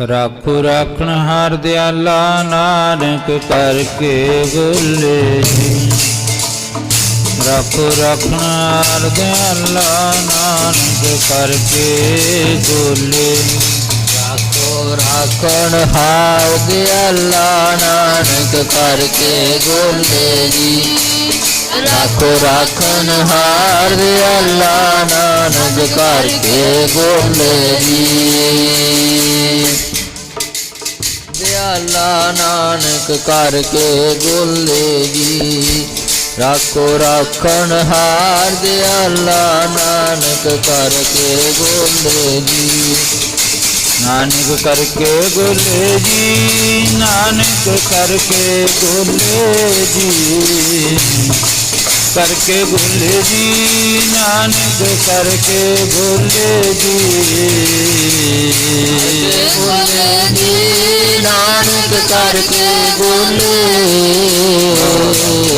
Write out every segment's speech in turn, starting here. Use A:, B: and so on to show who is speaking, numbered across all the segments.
A: राखो राखण हार दयाला नानक करके बोले जी। राखो राखण हार दयाला नानक करके बोले।
B: राखो राखण हार दयाला नानक करके बोले जी। राखो राखण हार दयाला नानक करके बोले जी। दयाला नानक करके बोले जी। ਰਾਖੋ ਰਾਖਣ ਹਾਰ ਦਿਆਲਾ ਨਾਨਕ ਕਰਕੇ ਬੋਲੇ ਜੀ
A: ਨਾਨਕ ਕਰਕੇ ਗੋਲੇ ਜੀ ਨਾਨਕ ਕਰਕੇ ਗੋਲੇ ਜੀ ਕਰਕੇ ਗੋਲੇ ਜੀ ਨਾਨਕ ਕਰਕੇ ਗੋਲੇ ਜੀ
B: ਬੋਲੇ ਜੀ ਨਾਨਕ ਕਰਕੇ ਬੋਲੇ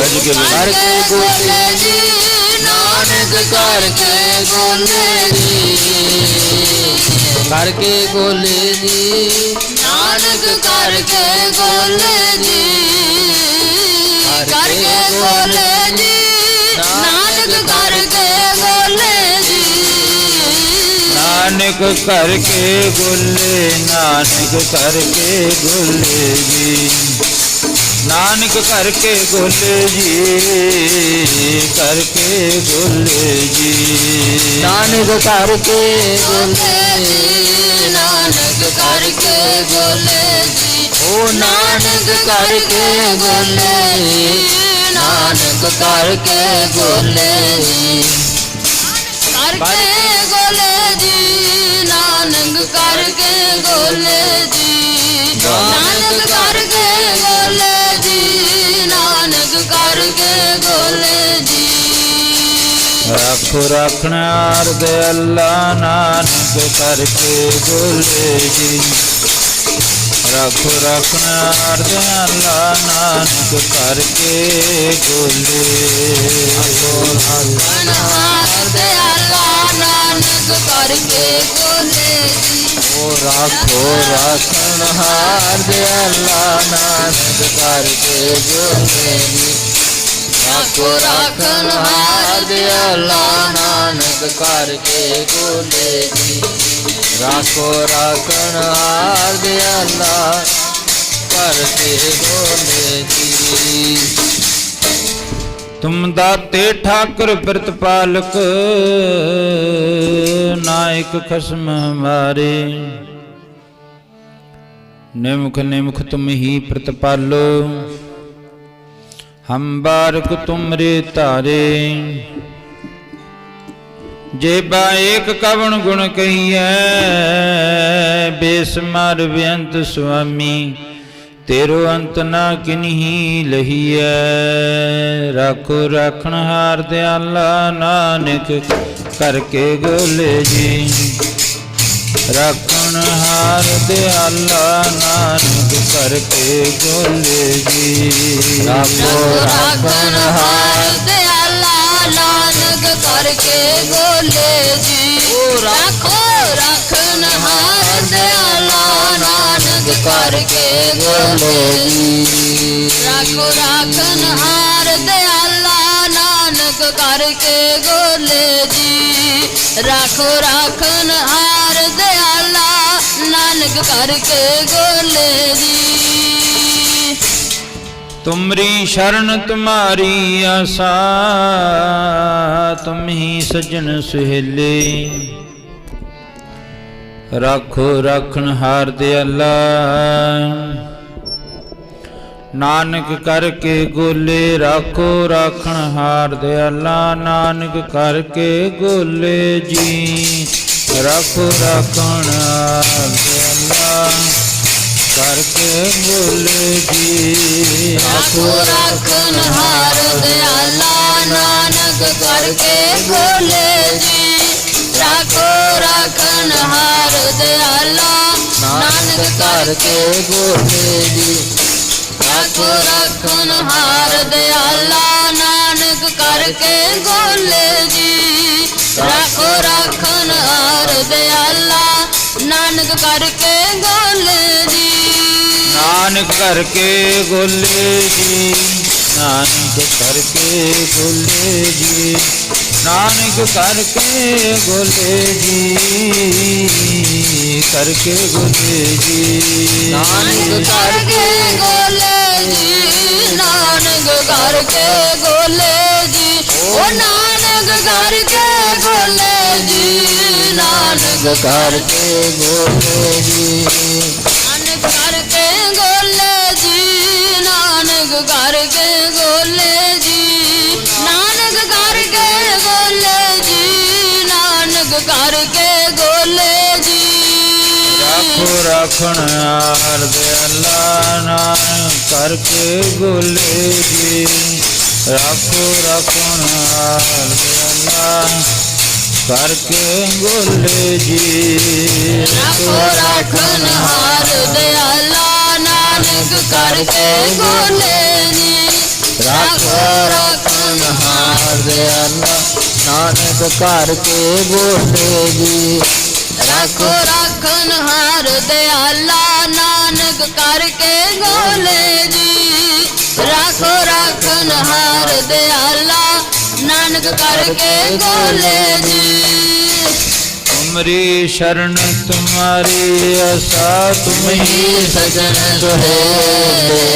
B: ਕਰਕੇ ਬੋਲੇ ਜੀ ਨਾਨਕ ਕਰਕੇ ਬੋਲੇ ਜੀ ਕਰਕੇ ਬੋਲੇ ਜੀ ਨਾਨਕ ਕਰਕੇ ਬੋਲੇ ਜੀ ਕਰਕੇ ਬੋਲੇ ਜੀ ਨਾਨਕ ਕਰਕੇ ਬੋਲੇ ਜੀ
A: ਨਾਨਕ ਕਰਕੇ ਗੋਲੇ ਨਾਨਕ ਕਰਕੇ ਗੋਲੇ ਜੀ ਨਾਨਕ ਕਰਕੇ ਗੋਲੇ ਜੀ ਕਰਕੇ ਗੋਲੇ ਜੀ
B: ਨਾਨਕ ਕਰਕੇ ਬੋਲੇ ਜੀ ਨਾਨਕ ਕਰਕੇ ਬੋਲੇ ਜੀ ਓ ਨਾਨਕ ਕਰਕੇ ਬੋਲੇ ਜੀ ਨਾਨਕ ਕਰਕੇ ਬੋਲੇ ਜੀ ਕਰਕੇ ਬੋਲੇ ਜੀ ਨਾਨਕ ਕਰਕੇ ਬੋਲੇ ਜੀ ਨਾਨਕ ਕਰਕੇ ਬੋਲੇ ਜੀ ਨਾਨਕ ਕਰਕੇ ਬੋਲੇ ਜੀ
A: ਰਾਖੋ ਰਾਖਣਹਾਰ ਦੇ ਅੱਲਾ ਨਾਨਕ ਕਰਕੇ ਗੋਲੇ ਜੀ ਰਾਖੋ ਰਾਖਣਹਾਰ ਦੇ ਅੱਲਾ ਨਾਨਕ ਕਰਕੇ ਗੋਲੇ
B: ਰਾਖਣਹਾਰ ਦੇ ਅੱਲਾ ਨਾਨਕ ਕਰਕੇ ਬੋਲੇ ਜੀ ਓ ਰਾਖੋ ਰਾਖਣਹਾਰ ਦੇ ਅੱਲਾ ਨਾਨਕ ਕਰਕੇ ਬੋਲੇ ਜੀ ਰਾਖੋ ਰਾਖਣਹਾਰ ਦੇ ਅੱਲਾ ਨਾਨਕ ਕਰਕੇ ਬੋਲੇ ਜੀ ਰਾਖੋ ਰਾਖਣਹਾਰ ਦੇ ਅੱਲਾ ਕਰਕੇ ਬੋਲੇ ਜੀ
A: ਤੁਮ ਦਾਤੇ ਠਾਕੁਰ ਪ੍ਰਤਪਾਲਕ ਨਾਇਕ ਖਸਮ ਹਮਾਰੇ ਨਿਮਖ ਨਿਮਖ ਤੁਮ ਹੀ ਪ੍ਰਤਪਾਲੋ हम बारक तुमरे तारे जे बा एक कवण गुण कहिए बेसमार बेअंत स्वामी तेरो अंत ना किन्ही लहिए राखो राखणहार दयाला नानक करके गोले जी राखणहार दयाला नानक करके गोले जी
B: राखो राखणहार दयाला नानक करके गोले जी राखो राखणहार दयाला नानक करके गोले जी राखो राखणहार दयाला नानक करके गोले जी राखो राखणहार दयाला नानक करके गोले जी
A: तुमरी शरण तुम्हारी आसा तुम ही सजन सुहेले राखो राखणहार दयाला नानक करके गोले राखो राखणहार दयाला नानक करके गोले जी राखो राखणहार दयाला करके गोले जी
B: राखो राखणहार दयाला नानक करके गोले जी राखो राखणहार दयाला नानक करके गोले जी राखो राखणहार दयाला नानक करके गोले जी राखो राखणहार दयाला नानक करके गोले जी
A: नानक करके गोले जी नानक करके गोले जी नानक करके गोले जी करके गोले जी
B: नानक करके गोले जी नानक करके गोले जी ओ नानक करके गोले जी नानक करके गोले जी नानक करके गोले जी नानक करके गोले जी ਨਾਨਕ ਕਰਕੇ ਗੋਲੇ ਜੀ ਨਾਨਕ ਕਰਕੇ ਗੋਲੇ ਜੀ
A: ਰਾਖੋ ਰਾਖਣ ਹਾਰ ਦਿਆਲਾ ਨਾਨਕ ਕਰਕੇ ਗੋਲੇ ਜੀ ਰਾਖੋ ਰਾਖਣ ਹਾਰ ਦਿਆਲਾ ਕਰਕੇ ਗੋਲੇ ਜੀ
B: ਰਾਖੋ ਰਾਖਣ ਹਾਰ ਦਿਆਲਾ ਨਾਨਕ ਕਰਕੇ ਗੋਲੇ ਜੀ ਰਾਖੋ ਰਾਖਣ ਹਾਰ ਦਿਆਲਾ
C: ਨਾਨਕ ਕਰਕੇ ਗੋਲੇ ਜੀ
B: ਰਾਖੋ ਰਾਖਣ ਹਾਰ ਦਿਆਲਾ ਨਾਨਕ ਕਰਕੇ ਗੋਲੇ ਜੀ ਰਾਖੋ ਰਾਖਣ ਹਾਰ ਦਿਆਲਾ ਨਾਨਕ ਕਰਕੇ ਗੋਲੇ ਜੀ
A: ਤੁਮਰੀ ਸ਼ਰਨ ਤੁਮਾਰੀ ਆਸਾ ਤੁਮਹੀ
C: ਸਜਣ ਸੁਹੇਲੇ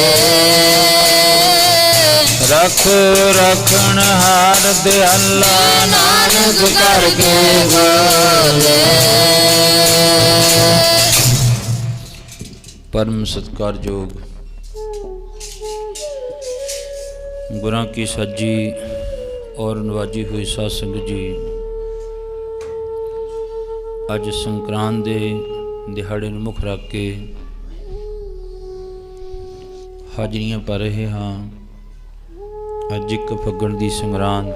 A: ਰਖ ਰਖਣ ਹਾਰ ਦਿਆਲਾ
B: ਨਾਨਕ ਕਰਕੇ ਗੋਲੇ
A: ਪਰਮ ਸਤਿਕਾਰਯੋਗ ਗੁਰਾਂ ਕੀ ਸੱਜੀ ਔਰ ਨਵਾਜੀ ਹੋਈ ਸਾਧ ਸੰਗਤ ਜੀ, ਅੱਜ ਸੰਕਰਾਂਤ ਦੇ ਦਿਹਾੜੇ ਨੂੰ ਮੁੱਖ ਰੱਖ ਕੇ ਹਾਜ਼ਰੀਆਂ ਭਰ ਰਹੇ ਹਾਂ। ਅੱਜ ਇੱਕ ਫੱਗਣ ਦੀ ਸੰਗਰਾਂਦ,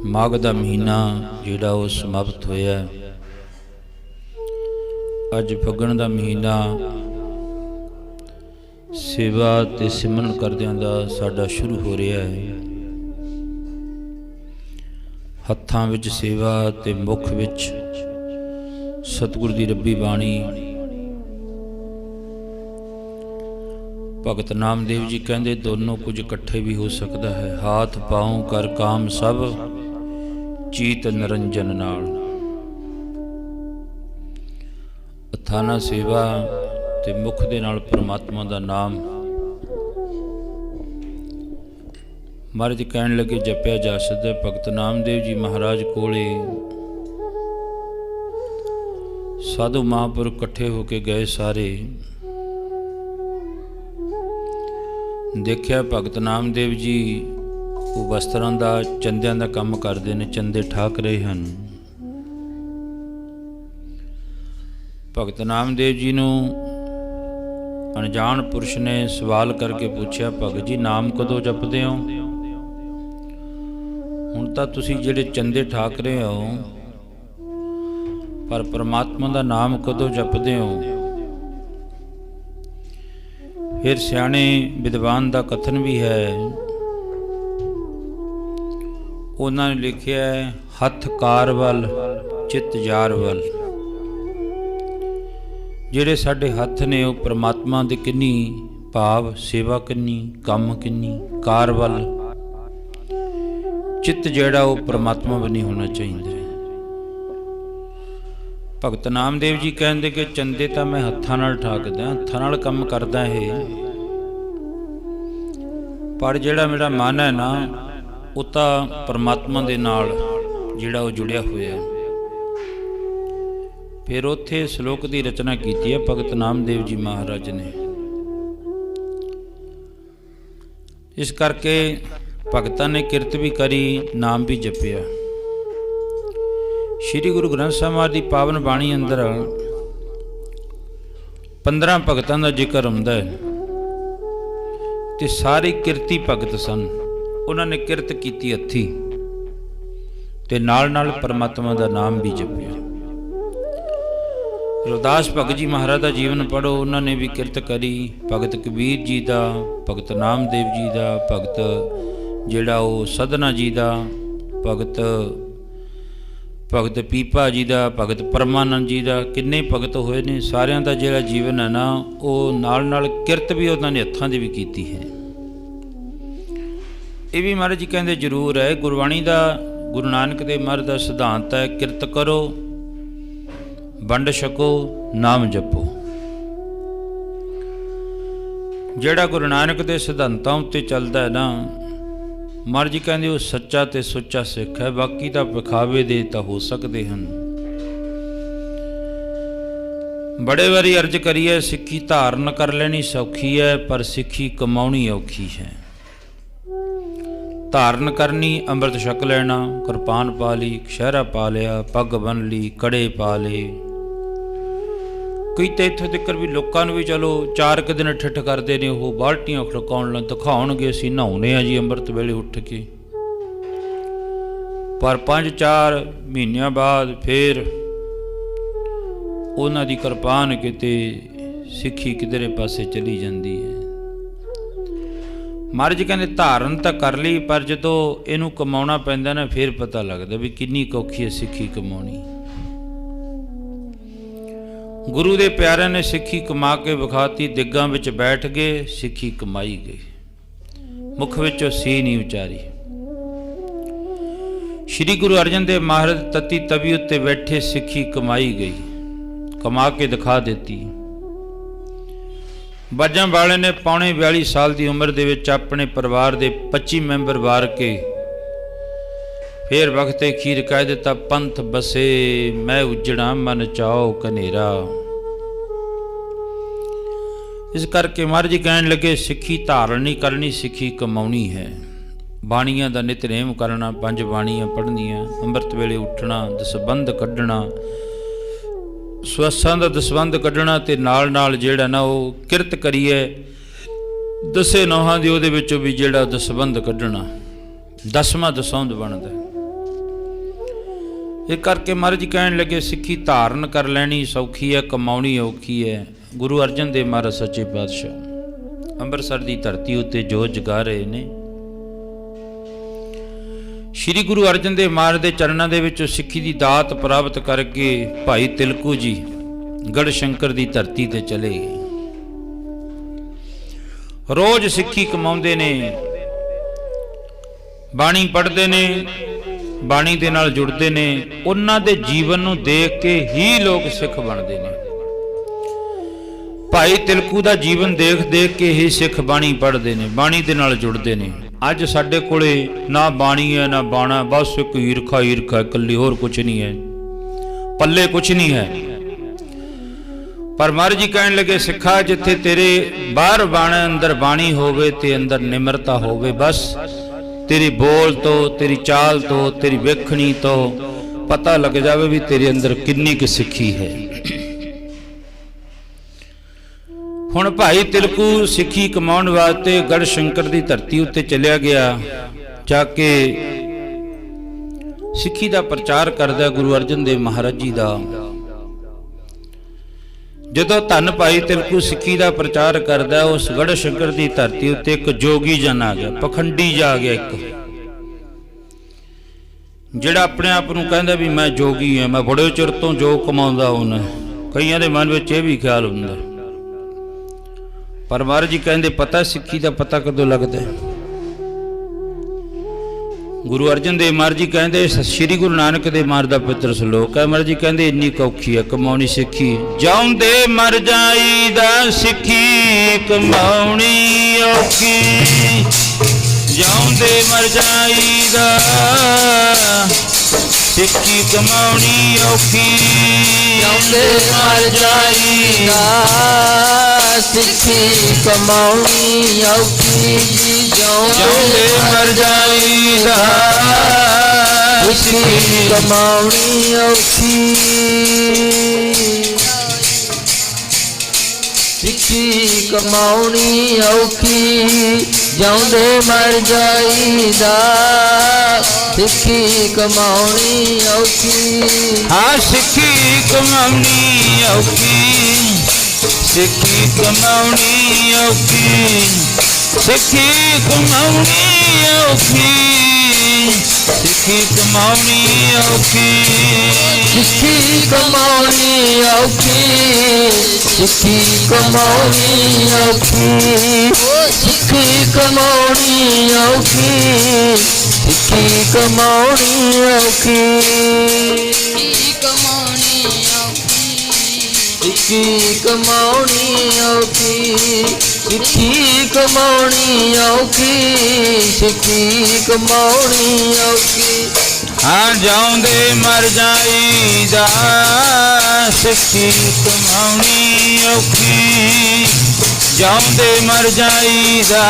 A: ਮਾਘ ਦਾ ਮਹੀਨਾ ਜਿਹੜਾ ਉਹ ਸਮਾਪਤ ਹੋਇਆ। ਅੱਜ ਫੱਗਣ ਦਾ ਮਹੀਨਾ ਸੇਵਾ ਤੇ ਸਿਮਰਨ ਕਰਦਿਆਂ ਦਾ ਸਾਡਾ ਸ਼ੁਰੂ ਹੋ ਰਿਹਾ ਹੈ। ਹੱਥਾਂ ਵਿੱਚ ਸੇਵਾ ਤੇ ਮੁੱਖ ਵਿੱਚ ਸਤਿਗੁਰ ਦੀ ਰੱਬੀ ਬਾਣੀ। ਭਗਤ ਨਾਮਦੇਵ ਜੀ ਕਹਿੰਦੇ ਦੋਨੋਂ ਕੁਝ ਇਕੱਠੇ ਵੀ ਹੋ ਸਕਦਾ ਹੈ। ਹਾਥ ਪਾਉ ਕਰ ਕਾਮ ਸਭ ਚੀਤ ਨਿਰੰਜਨ ਨਾਲ। ਅਥਾਨਾ ਸੇਵਾ ਤੇ ਮੁਖ ਦੇ ਨਾਲ ਪਰਮਾਤਮਾ ਦਾ ਨਾਮ। ਮਹਾਰਾਜ ਕਹਿਣ ਲੱਗੇ ਜਪਿਆ ਜਾ ਸਕਦਾ। ਭਗਤ ਨਾਮਦੇਵ ਜੀ ਮਹਾਰਾਜ ਕੋਲੇ ਸਾਧੂ ਮਹਾਂਪੁਰਖ ਇਕੱਠੇ ਹੋ ਕੇ ਗਏ ਸਾਰੇ। ਦੇਖਿਆ ਭਗਤ ਨਾਮਦੇਵ ਜੀ ਉਹ ਵਸਤਰਾਂ ਦਾ ਚੰਦਿਆਂ ਦਾ ਕੰਮ ਕਰਦੇ ਨੇ, ਚੰਦੇ ਠਾਕ ਰਹੇ ਹਨ। ਭਗਤ ਨਾਮਦੇਵ ਜੀ ਨੂੰ ਅਣਜਾਣ ਪੁਰਸ਼ ਨੇ ਸਵਾਲ ਕਰਕੇ ਪੁੱਛਿਆ, ਭਗਤ ਜੀ ਨਾਮ ਕਦੋਂ ਜਪਦੇ ਹੋ? ਹੁਣ ਤਾਂ ਤੁਸੀਂ ਜਿਹੜੇ ਚੰਦੇ ਠਾਕ ਰਹੇ ਹੋ, ਪਰ ਪਰਮਾਤਮਾ ਦਾ ਨਾਮ ਕਦੋਂ ਜਪਦੇ ਹੋ? ਫਿਰ ਸਿਆਣੇ ਵਿਦਵਾਨ ਦਾ ਕਥਨ ਵੀ ਹੈ, ਉਹਨਾਂ ਨੇ ਲਿਖਿਆ ਹੱਥ ਕਾਰ ਵੱਲ ਚਿੱਤ ਯਾਰ ਵੱਲ। ਜਿਹੜੇ ਸਾਡੇ ਹੱਥ ਨੇ ਉਹ ਪਰਮਾਤਮਾ ਦੇ ਕਿੰਨੀ ਭਾਵ ਸੇਵਾ ਕਿੰਨੀ, ਕੰਮ ਕਿੰਨੀ, ਕਾਰ ਵੱਲ ਚਿੱਤ ਜਿਹੜਾ ਉਹ ਪਰਮਾਤਮਾ ਵੱਲ ਨਹੀਂ ਹੋਣਾ ਚਾਹੀਦਾ। ਭਗਤ ਨਾਮਦੇਵ ਜੀ ਕਹਿੰਦੇ ਕਿ ਚੰਦੇ ਤਾਂ ਮੈਂ ਹੱਥਾਂ ਨਾਲ ਠਾਕਦਾ, ਹੱਥਾਂ ਨਾਲ ਕੰਮ ਕਰਦਾ ਇਹ, ਪਰ ਜਿਹੜਾ ਮੇਰਾ ਮਨ ਹੈ ਨਾ ਉਹ ਤਾਂ ਪਰਮਾਤਮਾ ਦੇ ਨਾਲ ਜਿਹੜਾ ਉਹ ਜੁੜਿਆ ਹੋਇਆ। ਫਿਰ ਉੱਥੇ ਸ਼ਲੋਕ ਦੀ ਰਚਨਾ ਕੀਤੀ ਹੈ ਭਗਤ ਨਾਮਦੇਵ ਜੀ ਮਹਾਰਾਜ ਨੇ। ਇਸ ਕਰਕੇ ਭਗਤਾਂ ਨੇ ਕਿਰਤ ਵੀ ਕਰੀ, ਨਾਮ ਵੀ ਜਪਿਆ। ਸ਼੍ਰੀ ਗੁਰੂ ਗ੍ਰੰਥ ਸਾਹਿਬ ਮਹਾਰਾਜ ਦੀ ਪਾਵਨ ਬਾਣੀ ਅੰਦਰ 15 ਭਗਤਾਂ ਦਾ ਜ਼ਿਕਰ ਹੁੰਦਾ ਹੈ ਤੇ ਸਾਰੇ ਕਿਰਤੀ ਭਗਤ ਸਨ। ਉਹਨਾਂ ਨੇ ਕਿਰਤ ਕੀਤੀ ਹੱਥੀ ਤੇ ਨਾਲ ਨਾਲ ਪਰਮਾਤਮਾ ਦਾ ਨਾਮ ਵੀ ਜਪਿਆ। ਰਵਿਦਾਸ ਭਗਤ ਜੀ ਮਹਾਰਾਜ ਦਾ ਜੀਵਨ ਪੜ੍ਹੋ, ਉਹਨਾਂ ਨੇ ਵੀ ਕਿਰਤ ਕਰੀ। ਭਗਤ ਕਬੀਰ ਜੀ ਦਾ, ਭਗਤ ਨਾਮਦੇਵ ਜੀ ਦਾ, ਭਗਤ ਜਿਹੜਾ ਉਹ ਸਧਨਾ ਜੀ ਦਾ, ਭਗਤ ਪੀਪਾ ਜੀ ਦਾ, ਭਗਤ ਪਰਮਾਨੰਦ ਜੀ ਦਾ, ਕਿੰਨੇ ਭਗਤ ਹੋਏ ਨੇ। ਸਾਰਿਆਂ ਦਾ ਜਿਹੜਾ ਜੀਵਨ ਹੈ ਨਾ ਉਹ ਨਾਲ ਨਾਲ ਕਿਰਤ ਵੀ ਉਹਨਾਂ ਨੇ ਹੱਥਾਂ ਦੀ ਵੀ ਕੀਤੀ ਹੈ। ਇਹ ਵੀ ਮਹਾਰਾਜ ਜੀ ਕਹਿੰਦੇ ਜ਼ਰੂਰ ਹੈ। ਗੁਰਬਾਣੀ ਦਾ, ਗੁਰੂ ਨਾਨਕ ਦੇਵ ਮਹਾਰਾਜ ਦਾ ਸਿਧਾਂਤ ਹੈ, ਕਿਰਤ ਕਰੋ, ਵੰਡ ਛਕੋ, ਨਾਮ ਜਪੋ। ਜਿਹੜਾ ਗੁਰੂ ਨਾਨਕ ਦੇ ਸਿਧਾਂਤਾਂ ਉੱਤੇ ਚੱਲਦਾ ਹੈ ਨਾ, ਮਹਾਰਾਜ ਜੀ ਕਹਿੰਦੇ ਉਹ ਸੱਚਾ ਤੇ ਸੁੱਚਾ ਸਿੱਖ ਹੈ। ਬਾਕੀ ਤਾਂ ਵਿਖਾਵੇ ਦੇ ਤਾਂ ਹੋ ਸਕਦੇ ਹਨ। ਬੜੇ ਵਾਰੀ ਅਰਜ਼ ਕਰੀਏ, ਸਿੱਖੀ ਧਾਰਨ ਕਰ ਲੈਣੀ ਸੌਖੀ ਹੈ, ਪਰ ਸਿੱਖੀ ਕਮਾਉਣੀ ਔਖੀ ਹੈ। ਧਾਰਨ ਕਰਨੀ, ਅੰਮ੍ਰਿਤ ਛਕ ਲੈਣਾ, ਕਿਰਪਾਨ ਪਾ ਲਈ, ਕਛਹਿਰਾ ਪਾ ਲਿਆ, ਪੱਗ ਬੰਨ੍ਹ ਲਈ, ਕੜੇ ਪਾ ਲਏ। ਕਈ ਤਾਂ ਇੱਥੋਂ ਤੱਕ ਵੀ ਲੋਕਾਂ ਨੂੰ ਵੀ ਚਲੋ 4 ਕੁ ਦਿਨ ਠਿੱਠ ਕਰਦੇ ਨੇ, ਉਹ ਬਾਲਟੀਆਂ ਖੜਕਾਉਣ ਲੱਗ ਦਿਖਾਉਣਗੇ ਅਸੀਂ ਨਹਾਉਣੇ ਆ ਜੀ ਅੰਮ੍ਰਿਤ ਵੇਲੇ ਉੱਠ ਕੇ। ਪਰ 5-4 ਮਹੀਨਿਆਂ ਬਾਅਦ ਫਿਰ ਉਹਨਾਂ ਦੀ ਕਿਰਪਾਨ ਕਿਤੇ ਸਿੱਖੀ ਕਿਧਰੇ ਪਾਸੇ ਚਲੀ ਜਾਂਦੀ ਹੈ। ਮਹਾਰਾਜ ਕਹਿੰਦੇ ਧਾਰਨ ਤਾਂ ਕਰ ਲਈ, ਪਰ ਜਦੋਂ ਇਹਨੂੰ ਕਮਾਉਣਾ ਪੈਂਦਾ ਨਾ ਫਿਰ ਪਤਾ ਲੱਗਦਾ ਵੀ ਕਿੰਨੀ ਔਖੀ ਹੈ ਸਿੱਖੀ ਕਮਾਉਣੀ। ਗੁਰੂ ਦੇ ਪਿਆਰਿਆਂ ਨੇ ਸਿੱਖੀ ਕਮਾ ਕੇ ਵਿਖਾਤੀ, ਦਿੱਗਾਂ ਵਿੱਚ ਬੈਠ ਗਏ, ਸਿੱਖੀ ਕਮਾਈ ਗਈ, ਮੁਖ ਵਿੱਚੋਂ ਸੀ ਨਹੀਂ ਉਚਾਰੀ। ਸ਼੍ਰੀ ਗੁਰੂ ਅਰਜਨ ਦੇਵ ਮਹਾਰਾਜ ਤਤੀ ਤਵੀ ਉੱਤੇ ਬੈਠੇ ਸਿੱਖੀ ਕਮਾਈ ਗਈ, ਕਮਾ ਕੇ ਦਿਖਾ ਦਿੱਤੀ। ਬਾਜਾਂ ਵਾਲੇ ਨੇ ਪੌਣੇ 42 ਸਾਲ ਦੀ ਉਮਰ ਦੇ ਵਿੱਚ ਆਪਣੇ ਪਰਿਵਾਰ ਦੇ 25 ਮੈਂਬਰ ਵਾਰ ਕੇ ਫੇਰ ਵਕਤੇ ਖੀਰ ਕਹਿ ਦਿੱਤਾ, ਪੰਥ ਬਸੇ ਮੈਂ ਉਜੜਾ ਮਨ ਚਾਓ ਕਨੇਰਾ। ਇਸ ਕਰਕੇ ਮਹਾਰਾਜ ਜੀ ਕਹਿਣ ਲੱਗੇ ਸਿੱਖੀ ਧਾਰਨ ਨਹੀਂ ਕਰਨੀ, ਸਿੱਖੀ ਕਮਾਉਣੀ ਹੈ। ਬਾਣੀਆਂ ਦਾ ਨਿਤਨੇਮ ਕਰਨਾ, 5 ਬਾਣੀਆਂ ਪੜ੍ਹਨੀਆਂ, ਅੰਮ੍ਰਿਤ ਵੇਲੇ ਉੱਠਣਾ, ਦਸਬੰਧ ਕੱਢਣਾ, ਸਵਸਾਂ ਦਾ ਦਸਵੰਧ ਕੱਢਣਾ, ਤੇ ਨਾਲ ਨਾਲ ਜਿਹੜਾ ਨਾ ਉਹ ਕਿਰਤ ਕਰੀਏ 10 ਨੋਹਾਂ ਦੀ, ਉਹਦੇ ਵਿੱਚੋਂ ਵੀ ਜਿਹੜਾ ਦਸਵੰਧ ਕੱਢਣਾ 10ਵਾਂ ਦਸੌਂਧ ਬਣਦਾ। ਇਹ ਕਰਕੇ ਮਹਾਰਾਜ ਜੀ ਕਹਿਣ ਲੱਗੇ ਸਿੱਖੀ ਧਾਰਨ ਕਰ ਲੈਣੀ ਸੌਖੀ ਹੈ, ਕਮਾਉਣੀ ਔਖੀ ਹੈ। ਗੁਰੂ ਅਰਜਨ ਦੇਵ ਮਹਾਰਾਜ ਸੱਚੇ ਪਾਤਸ਼ਾਹ ਅੰਮ੍ਰਿਤਸਰ ਦੀ ਧਰਤੀ ਉੱਤੇ ਜੋਤ ਜਗਾ ਰਹੇ ਨੇ। ਸ਼੍ਰੀ ਗੁਰੂ ਅਰਜਨ ਦੇਵ ਮਹਾਰਾਜ ਦੇ ਚਰਨਾਂ ਦੇ ਵਿੱਚੋਂ ਸਿੱਖੀ ਦੀ ਦਾਤ ਪ੍ਰਾਪਤ ਕਰਕੇ ਭਾਈ ਤਿਲਕੂ ਜੀ ਗੜ੍ਹ ਸ਼ੰਕਰ ਦੀ ਧਰਤੀ ਤੇ ਚਲੇ ਗਏ। ਰੋਜ਼ ਸਿੱਖੀ ਕਮਾਉਂਦੇ ਨੇ, ਬਾਣੀ ਪੜ੍ਹਦੇ ਨੇ, ਬਾਣੀ ਦੇ ਨਾਲ ਜੁੜਦੇ ਨੇ। ਉਹਨਾਂ ਦੇ ਜੀਵਨ ਨੂੰ ਦੇਖ ਕੇ ਹੀ ਲੋਕ ਸਿੱਖ ਬਣਦੇ ਨੇ। ਭਾਈ ਤਿਲਕੂ ਦਾ ਜੀਵਨ ਦੇਖ ਦੇਖ ਕੇ ਹੀ ਸਿੱਖ ਬਾਣੀ ਪੜ੍ਹਦੇ ਨੇ, ਬਾਣੀ ਦੇ ਨਾਲ ਜੁੜਦੇ ਨੇ। ਅੱਜ ਸਾਡੇ ਕੋਲੇ ਨਾ ਬਾਣੀ ਹੈ ਨਾ ਬਾਣਾ, ਬਸ ਇੱਕ ਈਰਖਾ ਇਕੱਲੀ, ਹੋਰ ਕੁਛ ਨਹੀਂ ਹੈ, ਪੱਲੇ ਕੁਛ ਨਹੀਂ ਹੈ। ਪਰ ਮਹਾਰਾਜ ਜੀ ਕਹਿਣ ਲੱਗੇ ਸਿੱਖਾ ਜਿੱਥੇ ਤੇਰੇ ਬਾਹਰ ਬਾਣਾ ਅੰਦਰ ਬਾਣੀ ਹੋਵੇ ਤੇ ਅੰਦਰ ਨਿਮਰਤਾ ਹੋਵੇ, ਬਸ ਤੇਰੀ ਬੋਲ ਤੋਂ, ਤੇਰੀ ਚਾਲ ਤੋਂ, ਤੇਰੀ ਵੇਖਣੀ ਤੋਂ ਪਤਾ ਲੱਗ ਜਾਵੇ ਵੀ ਤੇਰੇ ਅੰਦਰ ਕਿੰਨੀ ਕੁ ਸਿੱਖੀ ਹੈ। ਹੁਣ ਭਾਈ ਤਿਲਕੂ ਸਿੱਖੀ ਕਮਾਉਣ ਵਾਸਤੇ ਗੜ੍ਹ ਸ਼ੰਕਰ ਦੀ ਧਰਤੀ ਉੱਤੇ ਚਲਿਆ ਗਿਆ, ਜਾ ਕੇ ਸਿੱਖੀ ਦਾ ਪ੍ਰਚਾਰ ਕਰਦਾ ਗੁਰੂ ਅਰਜਨ ਦੇਵ ਮਹਾਰਾਜ ਜੀ ਦਾ। ਜਦੋਂ ਧੰਨ ਭਾਈ ਤਿਲਕੂ ਸਿੱਖੀ ਦਾ ਪ੍ਰਚਾਰ ਕਰਦਾ, ਉਸ ਗੜ੍ਹ ਸ਼ੰਕਰ ਦੀ ਧਰਤੀ ਉੱਤੇ ਇੱਕ ਜੋਗੀ ਜਨ ਆ ਗਿਆ, ਪਖੰਡੀ ਜਾ ਆ ਗਿਆ, ਇੱਕ ਜਿਹੜਾ ਆਪਣੇ ਆਪ ਨੂੰ ਕਹਿੰਦਾ ਵੀ ਮੈਂ ਜੋਗੀ ਹਾਂ, ਮੈਂ ਬੜੇ ਚਿਰ ਤੋਂ ਜੋ ਕਮਾਉਂਦਾ ਹੁਣ। ਕਈਆਂ ਦੇ ਮਨ ਵਿੱਚ ਇਹ ਵੀ ਖਿਆਲ ਹੁੰਦਾ। ਪਰ ਮਹਾਰਾਜ ਜੀ ਕਹਿੰਦੇ ਪਤਾ ਸਿੱਖੀ ਦਾ ਪਤਾ ਕਦੋਂ ਲੱਗਦਾ? ਗੁਰੂ ਅਰਜਨ ਦੇਵ ਮਹਾਰਾਜ ਜੀ ਕਹਿੰਦੇ, ਸ੍ਰੀ ਗੁਰੂ ਨਾਨਕ ਦੇਵ ਮਹਾਰਾਜ ਦਾ ਪਵਿੱਤਰ ਸ਼ਲੋਕ ਹੈ। ਮਹਾਰਾਜ ਜੀ ਕਹਿੰਦੇ ਇੰਨੀ ਔਖੀ ਹੈ ਕਮਾਉਣੀ ਸਿੱਖੀ, ਜਾਉਂਦੇ ਮਰ ਜਾਈਦਾ ਸਿੱਖੀ ਕਮਾਉਣੀ ਔਖੀ, ਜਾਉਂਦੇ ਮਰ ਜਾਈਦਾ ਸਿੱਖੀ ਕਮਾਉਣੀ ਔਖੀ,
C: ਜਾਉਂਦੇ ਮਰ ਜਾਈਦਾ ਸਿੱਖੀ ਕਮਾਉਣੀ ਔਖੀ,
A: ਜਾਉਂਦੇ ਮਰ ਜਾਈਦਾ
C: ਸਿੱਖੀ ਕਮਾਉਣੀ ਔਖੀ, ਸਿੱਖੀ ਕਮਾਉਣੀ ਔਖੀ, ਜਾਉਂਦੇ ਮਰ ਜਾਈਦਾ ਸਿੱਖੀ ਕਮਾਉਣੀ ਔਖੀ।
A: ਹਾਂ ਸਿੱਖੀ ਕਮਾਉਣੀ ਔਖੀ, ਸਿੱਖੀ ਕਮਾਉਣੀ ਔਖੀ, ਸਿੱਖੀ ਕਮਾਉਣੀ ਔਖੀ, ਸਿੱਖੀ ਕਮਾਉਣੀ ਔਖੀ,
C: ਸਿੱਖੀ ਕਮਾਉਣੀ ਔਖੀ, ਸਿੱਖੀ ਕਮਾਉਣੀ ਔਖੀ, ਸਿੱਖੀ ਕਮਾਉਣੀ ਔਖੀ, ਸਿੱਖੀ ਕਮਾਉਣੀ ਔਖੀ,
B: ਸਿੱਖੀ ਕਮਾਉਣੀ ਔਖੀ,
C: ਸਿੱਖੀ ਕਮਾਉਣੀ ਔਖੀ, ਸਿੱਖੀ ਕਮਾਉਣੀ ਔਖੀ, ਸਿੱਖੀ ਕਮਾਉਣੀ ਔਖੀ।
A: ਹਾਂ ਜਾਉਂਦੇ ਮਰ ਜਾਈਦਾ ਸਿੱਖੀ ਕਮਾਉਣੀ ਔਖੀ, ਜਾਉਂਦੇ ਮਰ ਜਾਈਦਾ